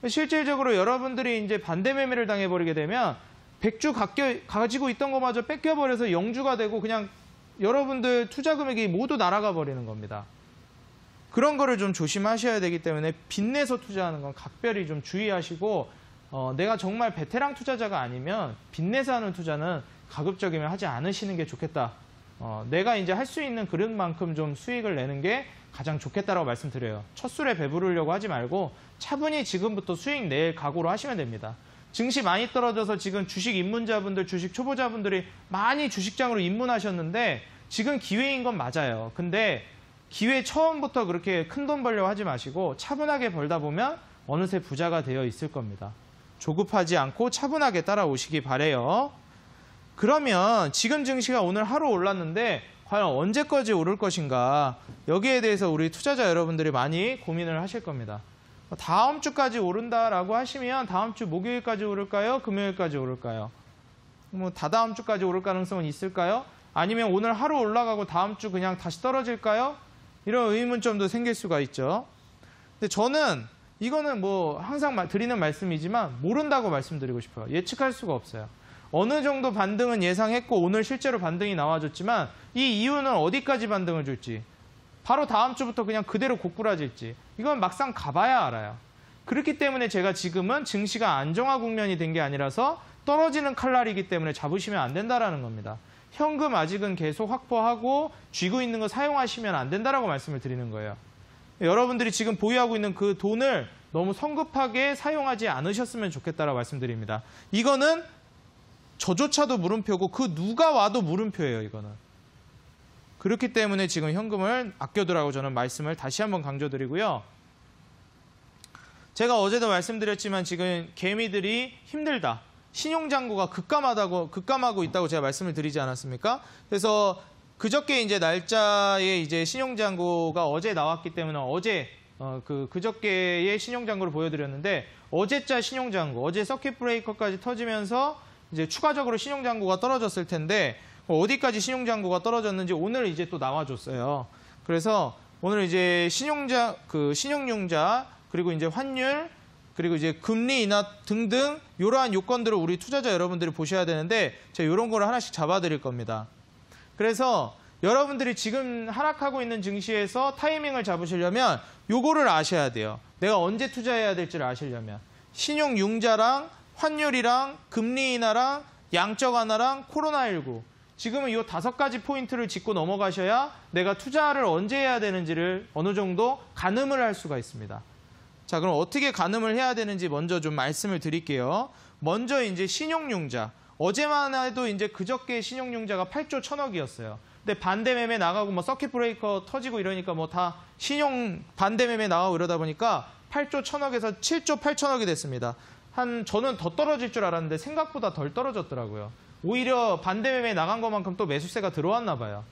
실질적으로 여러분들이 이제 반대 매매를 당해버리게 되면 100주 가지고 있던 거마저 뺏겨버려서 0주가 되고 그냥 여러분들 투자 금액이 모두 날아가 버리는 겁니다. 그런 거를 좀 조심하셔야 되기 때문에 빚내서 투자하는 건 각별히 좀 주의하시고 내가 정말 베테랑 투자자가 아니면 빚내서 하는 투자는 가급적이면 하지 않으시는 게 좋겠다. 내가 이제 할 수 있는 그릇만큼 좀 수익을 내는 게 가장 좋겠다라고 말씀드려요. 첫 술에 배부르려고 하지 말고 차분히 지금부터 수익 낼 각오로 하시면 됩니다. 증시 많이 떨어져서 지금 주식 입문자분들, 주식 초보자분들이 많이 주식장으로 입문하셨는데 지금 기회인 건 맞아요. 근데 기회 처음부터 그렇게 큰 돈 벌려고 하지 마시고 차분하게 벌다 보면 어느새 부자가 되어 있을 겁니다. 조급하지 않고 차분하게 따라오시기 바래요. 그러면 지금 증시가 오늘 하루 올랐는데 과연 언제까지 오를 것인가 여기에 대해서 우리 투자자 여러분들이 많이 고민을 하실 겁니다. 다음 주까지 오른다라고 하시면 다음 주 목요일까지 오를까요? 금요일까지 오를까요? 뭐 다다음 주까지 오를 가능성은 있을까요? 아니면 오늘 하루 올라가고 다음 주 그냥 다시 떨어질까요? 이런 의문점도 생길 수가 있죠. 근데 저는 이거는 뭐 항상 드리는 말씀이지만 모른다고 말씀드리고 싶어요. 예측할 수가 없어요. 어느 정도 반등은 예상했고 오늘 실제로 반등이 나와줬지만 이 이유는 어디까지 반등을 줄지, 바로 다음 주부터 그냥 그대로 고꾸라질지, 이건 막상 가봐야 알아요. 그렇기 때문에 제가 지금은 증시가 안정화 국면이 된 게 아니라서 떨어지는 칼날이기 때문에 잡으시면 안 된다라는 겁니다. 현금 아직은 계속 확보하고 쥐고 있는 거 사용하시면 안 된다라고 말씀을 드리는 거예요. 여러분들이 지금 보유하고 있는 그 돈을 너무 성급하게 사용하지 않으셨으면 좋겠다라고 말씀드립니다. 이거는 저조차도 물음표고 그 누가 와도 물음표예요, 이거는. 그렇기 때문에 지금 현금을 아껴두라고 저는 말씀을 다시 한번 강조드리고요. 제가 어제도 말씀드렸지만 지금 개미들이 힘들다. 신용잔고가 급감하고 있다고 제가 말씀을 드리지 않았습니까? 그래서 그저께 이제 날짜에 이제 신용잔고가 어제 나왔기 때문에 어제 그저께의 신용잔고를 보여드렸는데 어제자 신용잔고, 어제 서킷 브레이커까지 터지면서 이제 추가적으로 신용잔고가 떨어졌을 텐데 어디까지 신용잔고가 떨어졌는지 오늘 이제 또 나와줬어요. 그래서 오늘 이제 신용융자 그리고 이제 환율 그리고 이제 금리 인하 등등 이러한 요건들을 우리 투자자 여러분들이 보셔야 되는데 제가 이런 거를 하나씩 잡아드릴 겁니다. 그래서 여러분들이 지금 하락하고 있는 증시에서 타이밍을 잡으시려면 요거를 아셔야 돼요. 내가 언제 투자해야 될지를 아시려면. 신용융자랑 환율이랑 금리 인하랑 양적 완화랑 코로나19 지금은 이 5가지 포인트를 짚고 넘어가셔야 내가 투자를 언제 해야 되는지를 어느 정도 가늠을 할 수가 있습니다. 자, 그럼 어떻게 가늠을 해야 되는지 먼저 좀 말씀을 드릴게요. 먼저 이제 신용융자. 어제만 해도 이제 그저께 신용융자가 8조 1,000억이었어요. 근데 반대매매 나가고 뭐 서킷 브레이커 터지고 이러니까 뭐 다 신용 반대매매 나가고 이러다 보니까 8조 1,000억에서 7조 8천억이 됐습니다. 저는 더 떨어질 줄 알았는데 생각보다 덜 떨어졌더라고요. 오히려 반대매매 나간 것만큼 또 매수세가 들어왔나 봐요.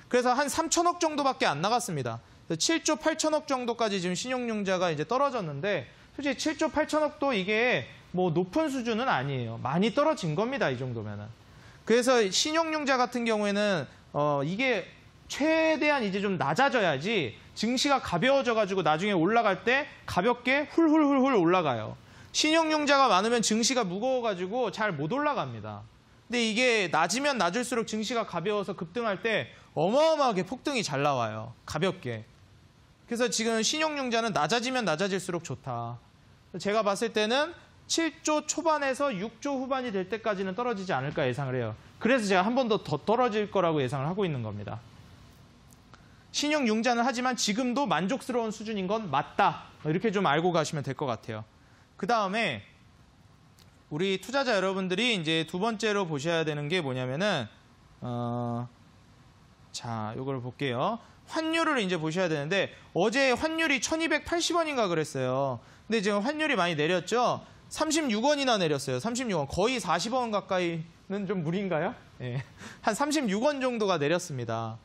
그래서 한 3천억 정도밖에 안 나갔습니다. 7조 8천억 정도까지 지금 신용융자가 이제 떨어졌는데 솔직히 7조 8천억도 이게 뭐 높은 수준은 아니에요. 많이 떨어진 겁니다. 이 정도면은. 그래서 신용융자 같은 경우에는 이게 최대한 이제 좀 낮아져야지 증시가 가벼워져가지고 나중에 올라갈 때 가볍게 훌훌훌훌 올라가요. 신용융자가 많으면 증시가 무거워가지고 잘 못 올라갑니다. 근데 이게 낮으면 낮을수록 증시가 가벼워서 급등할 때 어마어마하게 폭등이 잘 나와요. 가볍게. 그래서 지금 신용융자는 낮아지면 낮아질수록 좋다. 제가 봤을 때는 7조 초반에서 6조 후반이 될 때까지는 떨어지지 않을까 예상을 해요. 그래서 제가 한 번 더 떨어질 거라고 예상을 하고 있는 겁니다. 신용융자는 하지만 지금도 만족스러운 수준인 건 맞다. 이렇게 좀 알고 가시면 될 것 같아요. 그 다음에 우리 투자자 여러분들이 이제 두 번째로 보셔야 되는 게 뭐냐면은 자, 요걸 볼게요. 환율을 이제 보셔야 되는데 어제 환율이 1,280원인가 그랬어요. 근데 지금 환율이 많이 내렸죠. 36원이나 내렸어요. 36원. 거의 40원 가까이는 좀 무리인가요? 예. 한 36원 정도가 내렸습니다.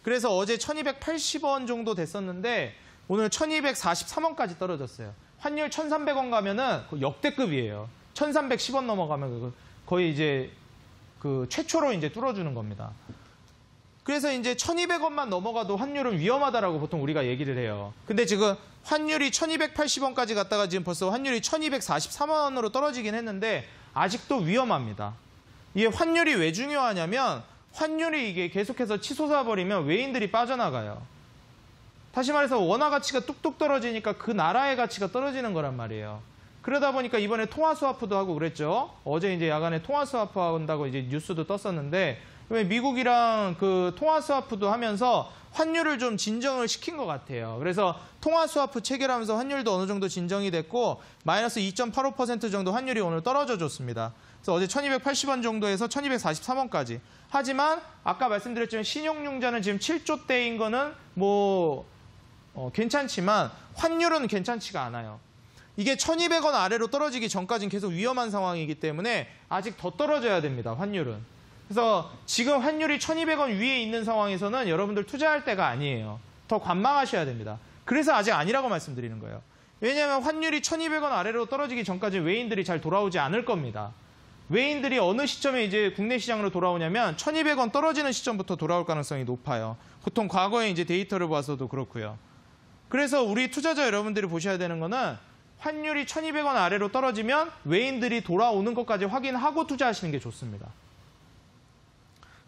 그래서 어제 1,280원 정도 됐었는데 오늘 1,243원까지 떨어졌어요. 환율 1,300원 가면은 역대급이에요. 1,310원 넘어가면 거의 이제 최초로 이제 뚫어주는 겁니다. 그래서 이제 1,200원만 넘어가도 환율은 위험하다라고 보통 우리가 얘기를 해요. 근데 지금 환율이 1,280원까지 갔다가 지금 벌써 환율이 1,243원으로 떨어지긴 했는데 아직도 위험합니다. 이게 환율이 왜 중요하냐면 환율이 이게 계속해서 치솟아 버리면 외인들이 빠져나가요. 다시 말해서 원화 가치가 뚝뚝 떨어지니까 그 나라의 가치가 떨어지는 거란 말이에요. 그러다 보니까 이번에 통화 스와프도 하고 그랬죠. 어제 이제 야간에 통화 스와프 한다고 이제 뉴스도 떴었는데 미국이랑 그 통화 스와프도 하면서 환율을 좀 진정을 시킨 것 같아요. 그래서 통화 스와프 체결하면서 환율도 어느 정도 진정이 됐고 마이너스 2.85% 정도 환율이 오늘 떨어져 줬습니다. 그래서 어제 1,280원 정도에서 1,243원까지. 하지만 아까 말씀드렸지만 신용융자는 지금 7조대인 거는 괜찮지만 환율은 괜찮지가 않아요. 이게 1,200원 아래로 떨어지기 전까지는 계속 위험한 상황이기 때문에 아직 더 떨어져야 됩니다. 환율은. 그래서 지금 환율이 1,200원 위에 있는 상황에서는 여러분들 투자할 때가 아니에요. 더 관망하셔야 됩니다. 그래서 아직 아니라고 말씀드리는 거예요. 왜냐하면 환율이 1,200원 아래로 떨어지기 전까지 외인들이 잘 돌아오지 않을 겁니다. 외인들이 어느 시점에 이제 국내 시장으로 돌아오냐면 1,200원 떨어지는 시점부터 돌아올 가능성이 높아요. 보통 과거에 이제 데이터를 봐서도 그렇고요. 그래서 우리 투자자 여러분들이 보셔야 되는 거는 환율이 1,200원 아래로 떨어지면 외인들이 돌아오는 것까지 확인하고 투자하시는 게 좋습니다.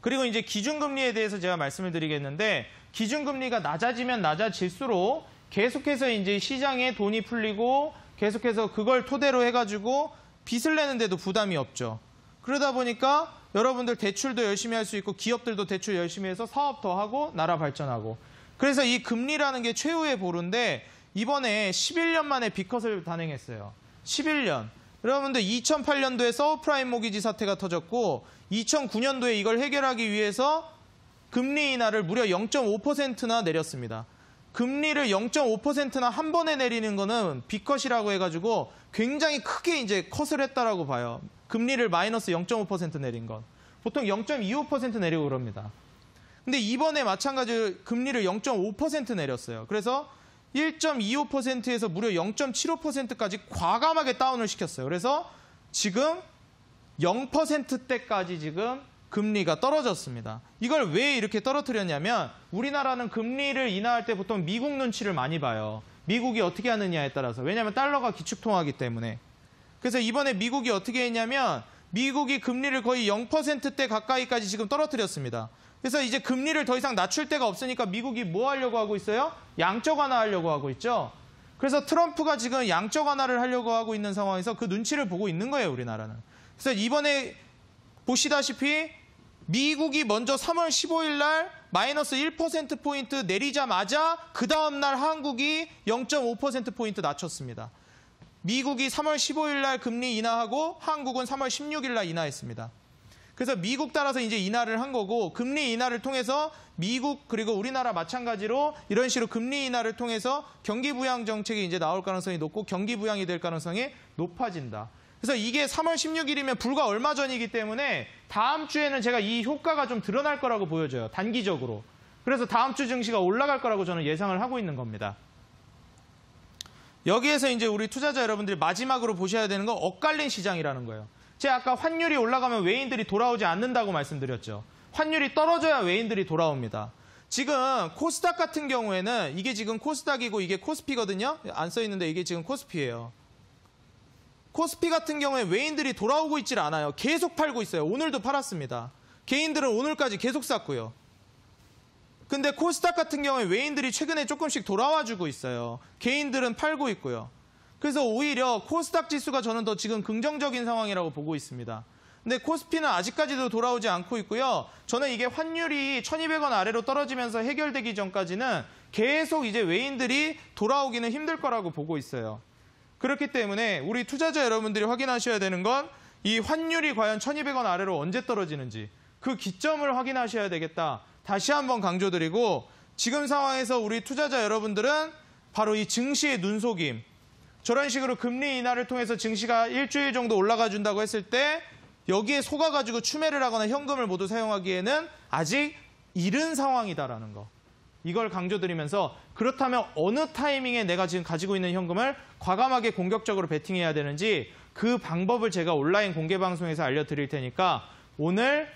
그리고 이제 기준금리에 대해서 제가 말씀을 드리겠는데, 기준금리가 낮아지면 낮아질수록 계속해서 이제 시장에 돈이 풀리고 계속해서 그걸 토대로 해가지고 빚을 내는데도 부담이 없죠. 그러다 보니까 여러분들 대출도 열심히 할 수 있고 기업들도 대출 열심히 해서 사업 더 하고 나라 발전하고. 그래서 이 금리라는 게 최후의 보루인데 이번에 11년 만에 B컷을 단행했어요. 11년. 여러분들 2008년도에 서브프라임 모기지 사태가 터졌고 2009년도에 이걸 해결하기 위해서 금리 인하를 무려 0.5%나 내렸습니다. 금리를 0.5%나 한 번에 내리는 거는 B컷이라고 해가지고 굉장히 크게 이제 컷을 했다라고 봐요. 금리를 마이너스 0.5% 내린 건. 보통 0.25% 내리고 그럽니다. 근데 이번에 마찬가지로 금리를 0.5% 내렸어요. 그래서 1.25%에서 무려 0.75%까지 과감하게 다운을 시켰어요. 그래서 지금 0%대까지 지금 금리가 떨어졌습니다. 이걸 왜 이렇게 떨어뜨렸냐면 우리나라는 금리를 인하할 때 보통 미국 눈치를 많이 봐요. 미국이 어떻게 하느냐에 따라서. 왜냐하면 달러가 기축통화이기 때문에. 그래서 이번에 미국이 어떻게 했냐면 미국이 금리를 거의 0%대 가까이까지 지금 떨어뜨렸습니다. 그래서 이제 금리를 더 이상 낮출 데가 없으니까 미국이 뭐 하려고 하고 있어요? 양적 완화하려고 하고 있죠. 그래서 트럼프가 지금 양적 완화를 하려고 하고 있는 상황에서 그 눈치를 보고 있는 거예요, 우리나라는. 그래서 이번에 보시다시피 미국이 먼저 3월 15일 날 마이너스 1%포인트 내리자마자 그 다음 날 한국이 0.5%포인트 낮췄습니다. 미국이 3월 15일 날 금리 인하하고 한국은 3월 16일 날 인하했습니다. 그래서 미국 따라서 이제 인하를 한 거고 금리 인하를 통해서 미국 그리고 우리나라 마찬가지로 이런 식으로 금리 인하를 통해서 경기 부양 정책이 이제 나올 가능성이 높고 경기 부양이 될 가능성이 높아진다. 그래서 이게 3월 16일이면 불과 얼마 전이기 때문에 다음 주에는 제가 이 효과가 좀 드러날 거라고 보여져요. 단기적으로. 그래서 다음 주 증시가 올라갈 거라고 저는 예상을 하고 있는 겁니다. 여기에서 이제 우리 투자자 여러분들이 마지막으로 보셔야 되는 건 엇갈린 시장이라는 거예요. 제가 아까 환율이 올라가면 외인들이 돌아오지 않는다고 말씀드렸죠. 환율이 떨어져야 외인들이 돌아옵니다. 지금 코스닥 같은 경우에는 이게 지금 코스닥이고 이게 코스피거든요. 안 써 있는데 이게 지금 코스피예요. 코스피 같은 경우에 외인들이 돌아오고 있질 않아요. 계속 팔고 있어요. 오늘도 팔았습니다. 개인들은 오늘까지 계속 샀고요. 근데 코스닥 같은 경우에 외인들이 최근에 조금씩 돌아와주고 있어요. 개인들은 팔고 있고요. 그래서 오히려 코스닥 지수가 저는 더 지금 긍정적인 상황이라고 보고 있습니다. 근데 코스피는 아직까지도 돌아오지 않고 있고요. 저는 이게 환율이 1,200원 아래로 떨어지면서 해결되기 전까지는 계속 이제 외인들이 돌아오기는 힘들 거라고 보고 있어요. 그렇기 때문에 우리 투자자 여러분들이 확인하셔야 되는 건 이 환율이 과연 1,200원 아래로 언제 떨어지는지 그 기점을 확인하셔야 되겠다. 다시 한번 강조드리고 지금 상황에서 우리 투자자 여러분들은 바로 이 증시의 눈속임, 저런 식으로 금리 인하를 통해서 증시가 일주일 정도 올라가 준다고 했을 때 여기에 속아가지고 추매를 하거나 현금을 모두 사용하기에는 아직 이른 상황이다라는 거. 이걸 강조드리면서 그렇다면 어느 타이밍에 내가 지금 가지고 있는 현금을 과감하게 공격적으로 베팅해야 되는지 그 방법을 제가 온라인 공개 방송에서 알려드릴 테니까 오늘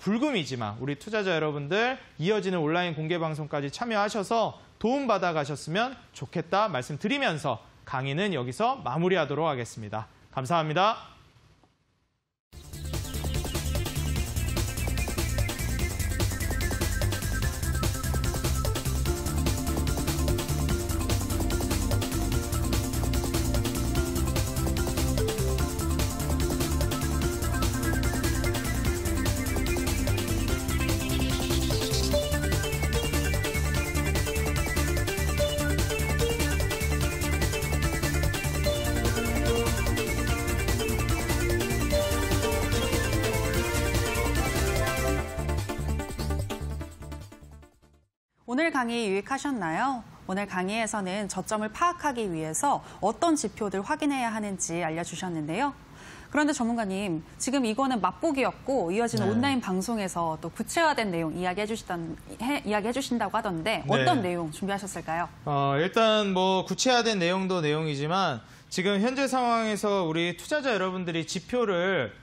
불금이지만 우리 투자자 여러분들 이어지는 온라인 공개 방송까지 참여하셔서 도움받아 가셨으면 좋겠다 말씀드리면서 강의는 여기서 마무리하도록 하겠습니다. 감사합니다. 오늘 강의 유익하셨나요? 오늘 강의에서는 저점을 파악하기 위해서 어떤 지표들 확인해야 하는지 알려주셨는데요. 그런데 전문가님, 지금 이거는 맛보기였고 이어지는 온라인 방송에서 또 구체화된 내용 이야기해 주신다고 하던데 어떤 내용 준비하셨을까요? 일단 뭐 구체화된 내용도 내용이지만 지금 현재 상황에서 우리 투자자 여러분들이 지표를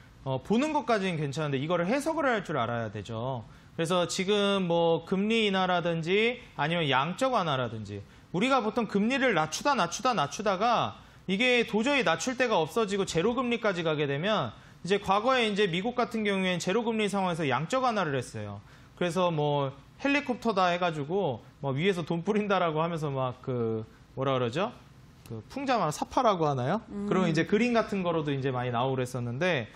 보는 것까지는 괜찮은데 이거를 해석을 할 줄 알아야 되죠. 그래서 지금 뭐 금리 인하라든지 아니면 양적 완화라든지 우리가 보통 금리를 낮추다가 이게 도저히 낮출 데가 없어지고 제로금리까지 가게 되면 이제 과거에 이제 미국 같은 경우에는 제로금리 상황에서 양적 완화를 했어요. 그래서 뭐 헬리콥터다 해가지고 뭐 위에서 돈 뿌린다라고 하면서 막 그 뭐라 그러죠? 그 풍자만 사파라고 하나요? 그런 이제 그림 같은 거로도 이제 많이 나오고 그랬었는데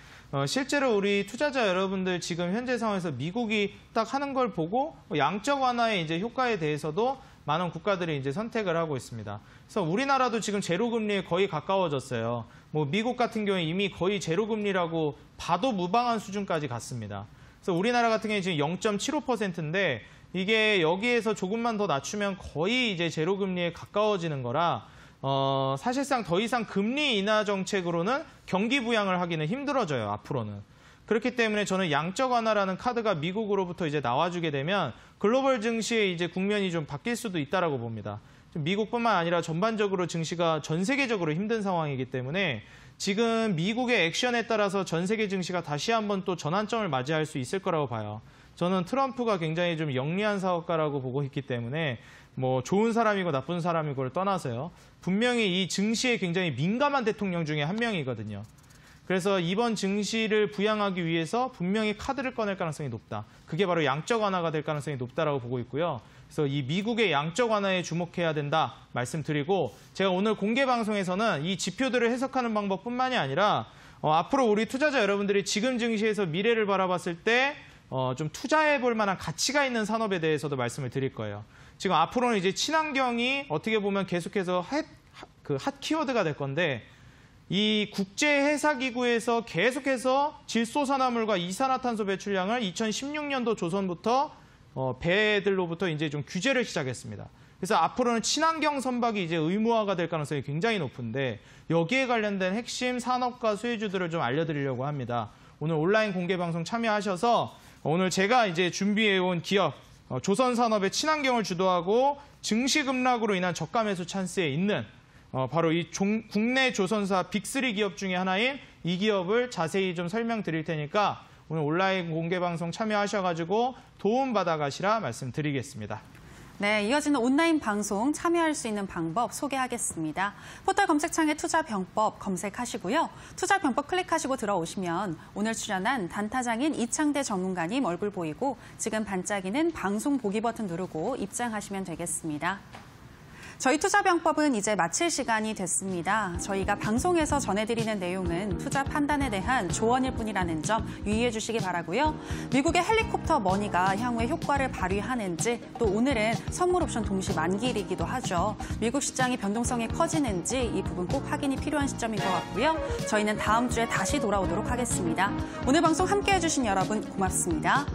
실제로 우리 투자자 여러분들 지금 현재 상황에서 미국이 딱 하는 걸 보고 양적 완화의 이제 효과에 대해서도 많은 국가들이 이제 선택을 하고 있습니다. 그래서 우리나라도 지금 제로금리에 거의 가까워졌어요. 뭐 미국 같은 경우에 이미 거의 제로금리라고 봐도 무방한 수준까지 갔습니다. 그래서 우리나라 같은 경우에 지금 0.75%인데 이게 여기에서 조금만 더 낮추면 거의 이제 제로금리에 가까워지는 거라 사실상 더 이상 금리 인하 정책으로는 경기 부양을 하기는 힘들어져요, 앞으로는. 그렇기 때문에 저는 양적 완화라는 카드가 미국으로부터 이제 나와주게 되면 글로벌 증시의 이제 국면이 좀 바뀔 수도 있다라고 봅니다. 미국뿐만 아니라 전반적으로 증시가 전 세계적으로 힘든 상황이기 때문에 지금 미국의 액션에 따라서 전 세계 증시가 다시 한번 또 전환점을 맞이할 수 있을 거라고 봐요. 저는 트럼프가 굉장히 좀 영리한 사업가라고 보고 있기 때문에 뭐 좋은 사람이고 나쁜 사람이고를 떠나서요. 분명히 이 증시에 굉장히 민감한 대통령 중에 한 명이거든요. 그래서 이번 증시를 부양하기 위해서 분명히 카드를 꺼낼 가능성이 높다. 그게 바로 양적 완화가 될 가능성이 높다라고 보고 있고요. 그래서 이 미국의 양적 완화에 주목해야 된다 말씀드리고 제가 오늘 공개 방송에서는 이 지표들을 해석하는 방법뿐만이 아니라 앞으로 우리 투자자 여러분들이 지금 증시에서 미래를 바라봤을 때 좀 투자해 볼 만한 가치가 있는 산업에 대해서도 말씀을 드릴 거예요. 지금 앞으로는 이제 친환경이 어떻게 보면 계속해서 핫 키워드가 될 건데 이 국제해사기구에서 계속해서 질소산화물과 이산화탄소 배출량을 2016년도 조선부터 배들로부터 이제 좀 규제를 시작했습니다. 그래서 앞으로는 친환경 선박이 이제 의무화가 될 가능성이 굉장히 높은데 여기에 관련된 핵심 산업과 수혜주들을 좀 알려드리려고 합니다. 오늘 온라인 공개 방송 참여하셔서 오늘 제가 이제 준비해온 기업 조선산업의 친환경을 주도하고 증시 급락으로 인한 저가 매수 찬스에 있는 바로 이 국내 조선사 빅3 기업 중에 하나인 이 기업을 자세히 좀 설명드릴 테니까 오늘 온라인 공개 방송 참여하셔가지고 도움 받아가시라 말씀드리겠습니다. 네, 이어지는 온라인 방송 참여할 수 있는 방법 소개하겠습니다. 포털 검색창에 투자병법 검색하시고요. 투자병법 클릭하시고 들어오시면 오늘 출연한 단타장인 이창대 전문가님 얼굴 보이고 지금 반짝이는 방송 보기 버튼 누르고 입장하시면 되겠습니다. 저희 투자병법은 이제 마칠 시간이 됐습니다. 저희가 방송에서 전해드리는 내용은 투자 판단에 대한 조언일 뿐이라는 점 유의해 주시기 바라고요. 미국의 헬리콥터 머니가 향후에 효과를 발휘하는지 또 오늘은 선물 옵션 동시 만기일이기도 하죠. 미국 시장이 변동성이 커지는지 이 부분 꼭 확인이 필요한 시점인 것 같고요. 저희는 다음 주에 다시 돌아오도록 하겠습니다. 오늘 방송 함께해 주신 여러분 고맙습니다.